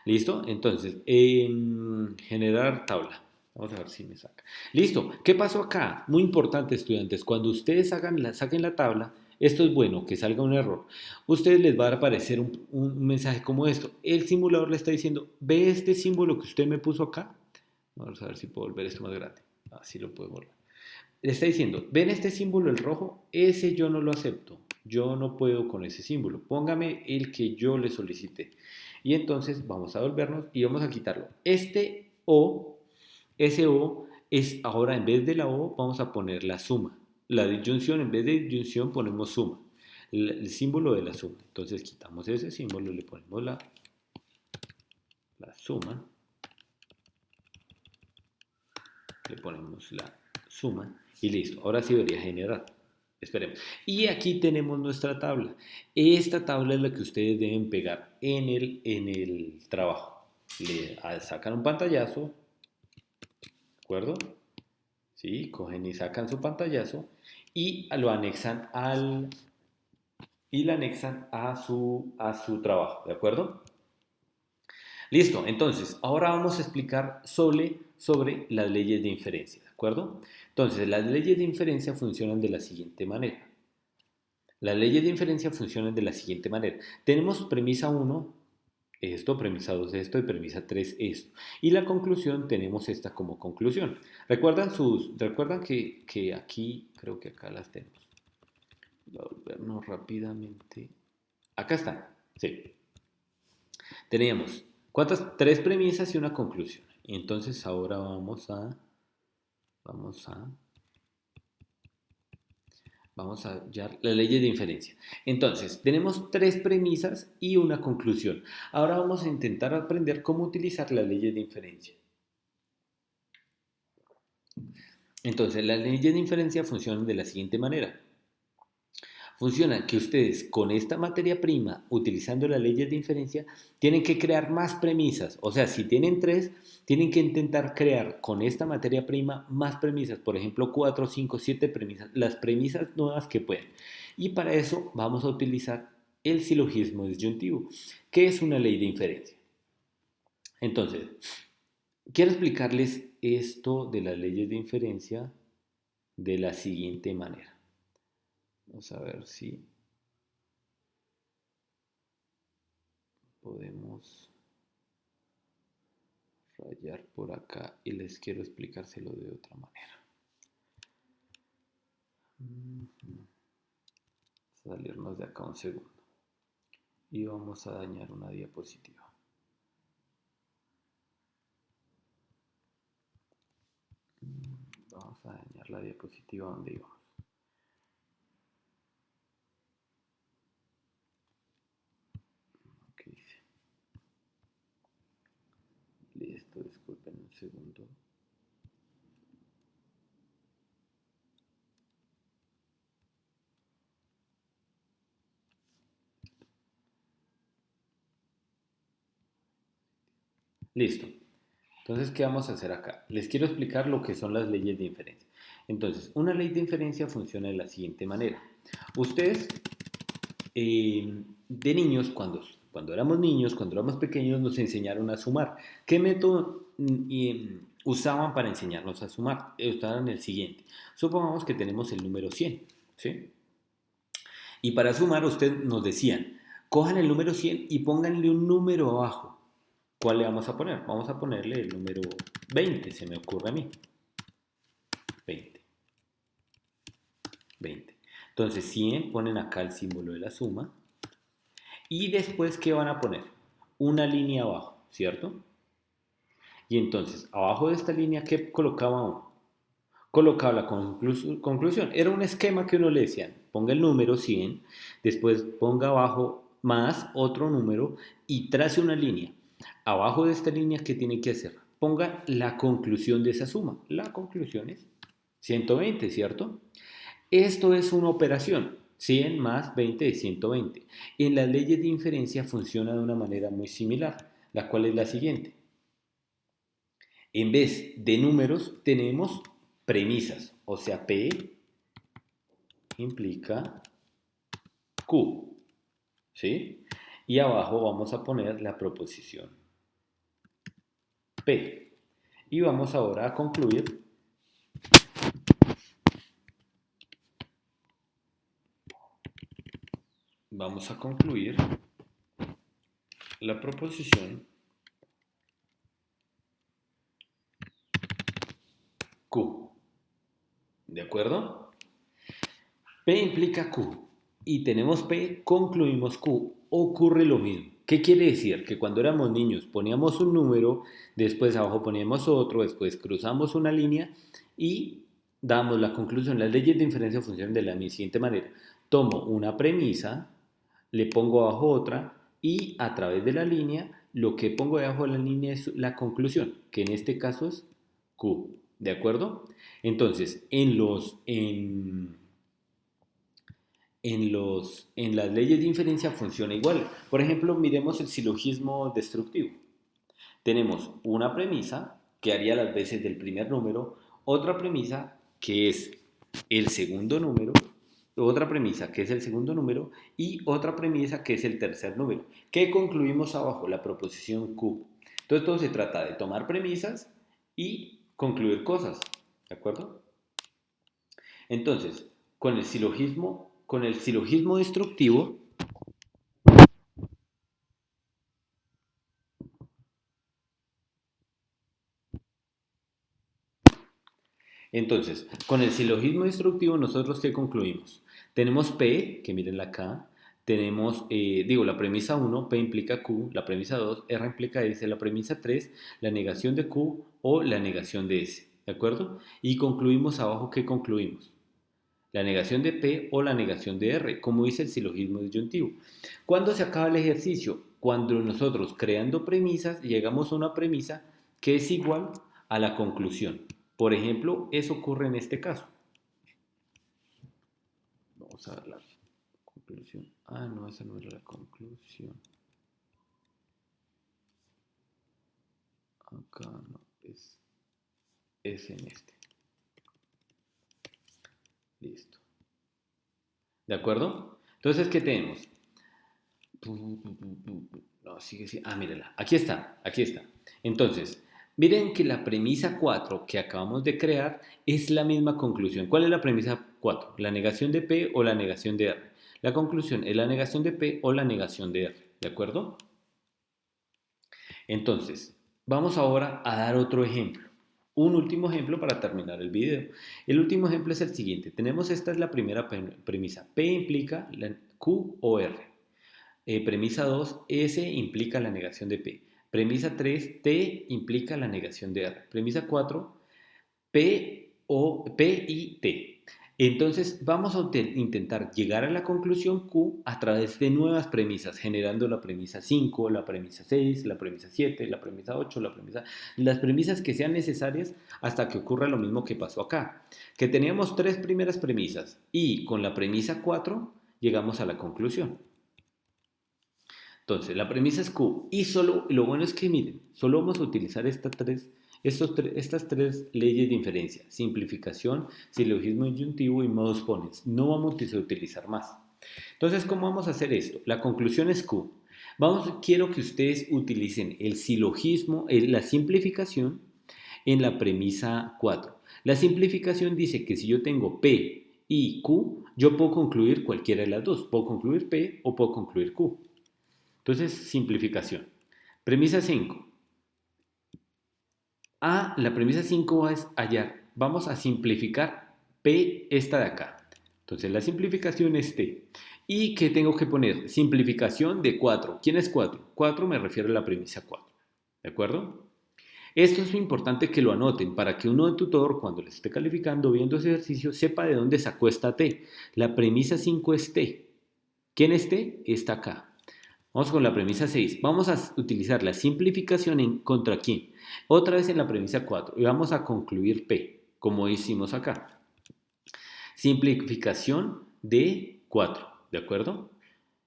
¿Listo? Entonces, generar tabla. Vamos a ver si me saca. Listo. ¿Qué pasó acá? Muy importante, estudiantes. Cuando ustedes saquen la tabla, esto es bueno, que salga un error. Ustedes les va a aparecer un mensaje como esto. El simulador le está diciendo, ¿ve este símbolo que usted me puso acá? Vamos a ver si puedo volver esto más grande. Así lo puedo volver. Le está diciendo, ¿ven este símbolo, el rojo? Ese yo no lo acepto. Yo no puedo con ese símbolo. Póngame el que yo le solicité. Y entonces vamos a volvernos y vamos a quitarlo. Este O, ese O es ahora en vez de la O vamos a poner la suma. La disyunción, en vez de disyunción ponemos suma. El símbolo de la suma. Entonces quitamos ese símbolo, le ponemos la suma. Le ponemos la suma y listo. Ahora sí debería generar. Esperemos. Y aquí tenemos nuestra tabla. Esta tabla es la que ustedes deben pegar en el trabajo. Le sacan un pantallazo, ¿de acuerdo? ¿Sí? Cogen y sacan su pantallazo y lo anexan a su trabajo, ¿de acuerdo? Listo, entonces, ahora vamos a explicar sobre las leyes de inferencia, ¿de acuerdo? Entonces, las leyes de inferencia funcionan de la siguiente manera. Las leyes de inferencia funcionan de la siguiente manera. Tenemos premisa 1, esto, premisa 2, esto, y premisa 3, esto. Y la conclusión tenemos esta como conclusión. ¿Recuerdan que aquí, creo que acá las tenemos? Voy a volvernos rápidamente. Acá están, sí. Teníamos, ¿cuántas? Tres premisas y una conclusión. Entonces ahora vamos a hallar las leyes de inferencia. Entonces, tenemos tres premisas y una conclusión. Ahora vamos a intentar aprender cómo utilizar las leyes de inferencia. Entonces, las leyes de inferencia funcionan de la siguiente manera. Funciona que ustedes con esta materia prima, utilizando las leyes de inferencia, tienen que crear más premisas. O sea, si tienen tres, tienen que intentar crear con esta materia prima más premisas. Por ejemplo, 4, 5, 7 premisas. Las premisas nuevas que pueden. Y para eso vamos a utilizar el silogismo disyuntivo, que es una ley de inferencia. Entonces, quiero explicarles esto de las leyes de inferencia de la siguiente manera. Vamos a ver si podemos rayar por acá y les quiero explicárselo de otra manera. Salirnos de acá un segundo y vamos a dañar una diapositiva. Vamos a dañar la diapositiva donde íbamos. ¿Qué dice? Listo, disculpen un segundo. Listo. Entonces, ¿qué vamos a hacer acá? Les quiero explicar lo que son las leyes de inferencia. Entonces, una ley de inferencia funciona de la siguiente manera. Ustedes, de niños, cuando éramos niños, cuando éramos pequeños, nos enseñaron a sumar. ¿Qué método usaban para enseñarnos a sumar? Usaban el siguiente. Supongamos que tenemos el número 100, ¿sí? Y para sumar, ustedes nos decían, cojan el número 100 y pónganle un número abajo. ¿Cuál le vamos a poner? Vamos a ponerle el número 20, se me ocurre a mí. 20. 20. Entonces 100, ponen acá el símbolo de la suma. Y después, ¿qué van a poner? Una línea abajo, ¿cierto? Y entonces, abajo de esta línea, ¿qué colocaba uno? Colocaba la conclusión. Era un esquema que uno le decían, ponga el número 100, después ponga abajo más otro número y trace una línea. Abajo de esta línea, ¿qué tiene que hacer? Ponga la conclusión de esa suma. La conclusión es 120, ¿cierto? Esto es una operación. 100 más 20 es 120. En las leyes de inferencia funciona de una manera muy similar, la cual es la siguiente. En vez de números tenemos premisas, o sea, P implica Q, ¿sí? Y abajo vamos a poner la proposición P. Y vamos ahora a concluir. Vamos a concluir la proposición Q. ¿De acuerdo? P implica Q. Y tenemos P, concluimos Q. Ocurre lo mismo. ¿Qué quiere decir? Que cuando éramos niños poníamos un número, después abajo poníamos otro, después cruzamos una línea y damos la conclusión. Las leyes de inferencia funcionan de la siguiente manera. Tomo una premisa, le pongo abajo otra y a través de la línea, lo que pongo debajo de la línea es la conclusión, que en este caso es Q. ¿De acuerdo? Entonces, en las leyes de inferencia funciona igual. Por ejemplo, miremos el silogismo destructivo. Tenemos una premisa que haría las veces del primer número, otra premisa que es el segundo número, otra premisa que es el segundo número y otra premisa que es el tercer número. ¿Qué concluimos abajo? La proposición Q. Entonces todo se trata de tomar premisas y concluir cosas. ¿De acuerdo? Entonces, con el silogismo destructivo, nosotros ¿qué concluimos? Tenemos P, que miren acá, tenemos, la premisa 1, P implica Q, la premisa 2, R implica S, la premisa 3, la negación de Q o la negación de S, ¿de acuerdo? Y concluimos abajo, ¿qué concluimos? La negación de P o la negación de R, como dice el silogismo disyuntivo. ¿Cuándo se acaba el ejercicio? Cuando nosotros, creando premisas, llegamos a una premisa que es igual a la conclusión. Por ejemplo, eso ocurre en este caso. Vamos a ver la conclusión. Ah, no, esa no era la conclusión. Acá no, es en este. Listo. ¿De acuerdo? Entonces, ¿qué tenemos? No, sigue, sigue. Ah, mírala. Aquí está, aquí está. Entonces, miren que la premisa 4 que acabamos de crear es la misma conclusión. ¿Cuál es la premisa 4? ¿La negación de P o la negación de R? La conclusión es la negación de P o la negación de R. ¿De acuerdo? Entonces, vamos ahora a dar otro ejemplo. Un último ejemplo para terminar el video. El último ejemplo es el siguiente. Esta es la primera premisa. P implica Q o R. Premisa 2, S implica la negación de P. Premisa 3, T implica la negación de R. Premisa 4, P y T. Entonces vamos a intentar llegar a la conclusión Q a través de nuevas premisas, generando la premisa 5, la premisa 6, la premisa 7, la premisa 8, las premisas que sean necesarias hasta que ocurra lo mismo que pasó acá. Que teníamos 3 primeras premisas y con la premisa 4 llegamos a la conclusión. Entonces, la premisa es Q y lo bueno es que miren, solo vamos a utilizar estas tres leyes de inferencia: simplificación, silogismo disyuntivo y modus ponens. No vamos a utilizar más. Entonces, ¿cómo vamos a hacer esto? La conclusión es Q. Quiero que ustedes utilicen el silogismo, la simplificación en la premisa 4. La simplificación dice que si yo tengo P y Q, yo puedo concluir cualquiera de las dos. Puedo concluir P o puedo concluir Q. Entonces, simplificación. Premisa 5. La premisa 5 es hallar. Vamos a simplificar P, esta de acá. Entonces, la simplificación es T. ¿Y qué tengo que poner? Simplificación de 4. ¿Quién es 4? 4 me refiero a la premisa 4. ¿De acuerdo? Esto es importante que lo anoten para que uno de tutor, cuando les esté calificando, viendo ese ejercicio, sepa de dónde sacó esta T. La premisa 5 es T. ¿Quién es T? Está acá. Vamos con la premisa 6. Vamos a utilizar la simplificación en contra quién. Otra vez en la premisa 4. Y vamos a concluir P, como hicimos acá. Simplificación de 4. ¿De acuerdo?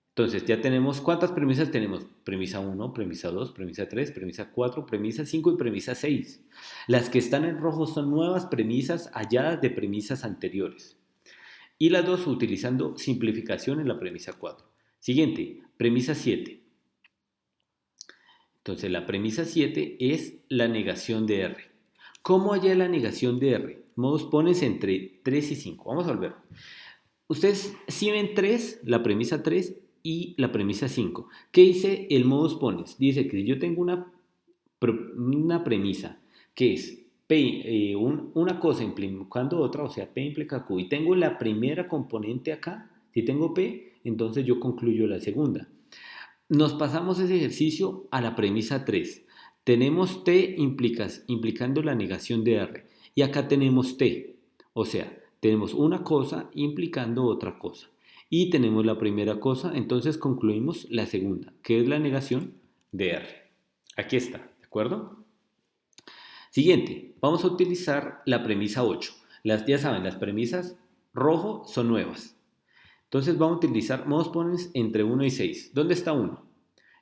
Entonces ya tenemos, ¿cuántas premisas tenemos? Premisa 1, premisa 2, premisa 3, premisa 4, premisa 5 y premisa 6. Las que están en rojo son nuevas premisas halladas de premisas anteriores. Y las dos utilizando simplificación en la premisa 4. Siguiente, premisa 7. Entonces la premisa 7 es la negación de R. ¿Cómo halla la negación de R? Modus ponens entre 3 y 5. Vamos a volver. Ustedes sí ven 3, la premisa 3 y la premisa 5. ¿Qué dice el modus ponens? Dice que si yo tengo una premisa que es una cosa implicando otra, o sea, P implica Q, y tengo la primera componente acá, si tengo P, entonces yo concluyo la segunda. Nos pasamos ese ejercicio a la premisa 3. Tenemos T implicando la negación de R, y acá tenemos T, o sea, tenemos una cosa implicando otra cosa. Y tenemos la primera cosa, entonces concluimos la segunda, que es la negación de R. Aquí está, ¿de acuerdo? Siguiente, vamos a utilizar la premisa 8. Ya saben, las premisas rojo son nuevas. Entonces vamos a utilizar modos pones entre 1 y 6. ¿Dónde está 1?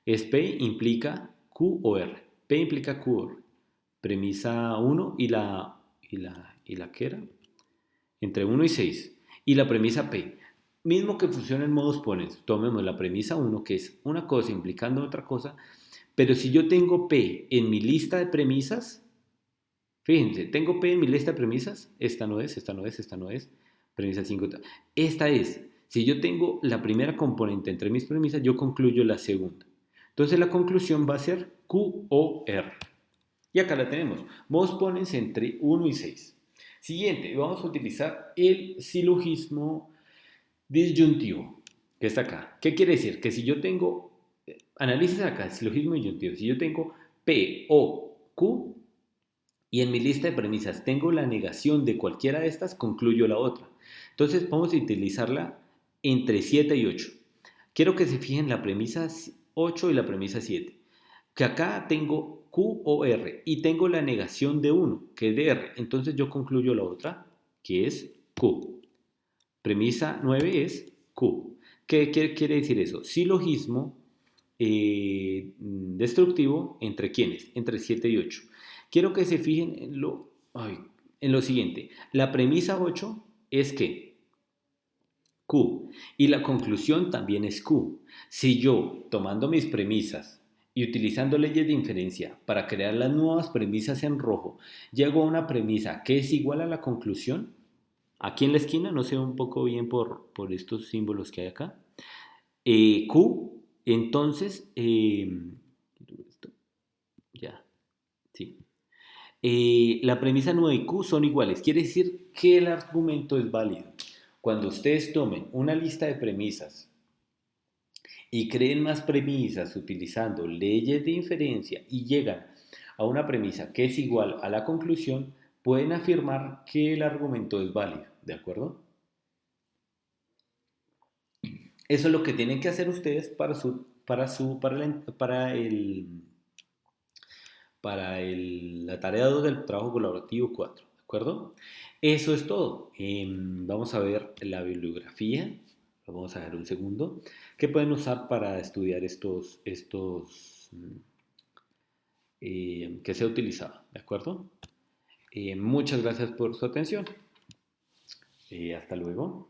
Es P implica Q o R. P implica Q o R. Premisa 1 y la ¿qué era? Entre 1 y 6. Y la premisa P. Mismo que funciona en modos pones. Tomemos la premisa 1, que es una cosa implicando otra cosa. Pero si yo tengo P en mi lista de premisas, fíjense, tengo P en mi lista de premisas. Esta no es, esta no es, esta no es. Premisa 5. Esta es. Si yo tengo la primera componente entre mis premisas, yo concluyo la segunda. Entonces la conclusión va a ser Q o R. Y acá la tenemos. Modos pones entre 1 y 6. Siguiente, vamos a utilizar el silogismo disyuntivo, que está acá. ¿Qué quiere decir? Que si yo tengo, análisis acá, el silogismo disyuntivo, si yo tengo P o Q y en mi lista de premisas tengo la negación de cualquiera de estas, concluyo la otra. Entonces vamos a utilizarla entre 7 y 8. Quiero que se fijen la premisa 8 y la premisa 7. Que acá tengo Q o R y tengo la negación de 1, que es de R. Entonces yo concluyo la otra, que es Q. Premisa 9 es Q. ¿Qué quiere decir eso? Silogismo destructivo entre quiénes? Entre 7 y 8. Quiero que se fijen en lo siguiente. La premisa 8 es que Q y la conclusión también es Q. Si yo, tomando mis premisas y utilizando leyes de inferencia para crear las nuevas premisas en rojo, llego a una premisa que es igual a la conclusión, aquí en la esquina, no sé un poco bien por estos símbolos que hay acá, Q, entonces, ya, sí. La premisa 9 y Q son iguales, quiere decir que el argumento es válido. Cuando ustedes tomen una lista de premisas y creen más premisas utilizando leyes de inferencia y llegan a una premisa que es igual a la conclusión, pueden afirmar que el argumento es válido, ¿de acuerdo? Eso es lo que tienen que hacer ustedes la tarea 2 del trabajo colaborativo 4, ¿de acuerdo? Eso es todo. Vamos a ver la bibliografía. Lo vamos a dejar un segundo. ¿Qué pueden usar para estudiar que se ha utilizado? ¿De acuerdo? Muchas gracias por su atención. Hasta luego.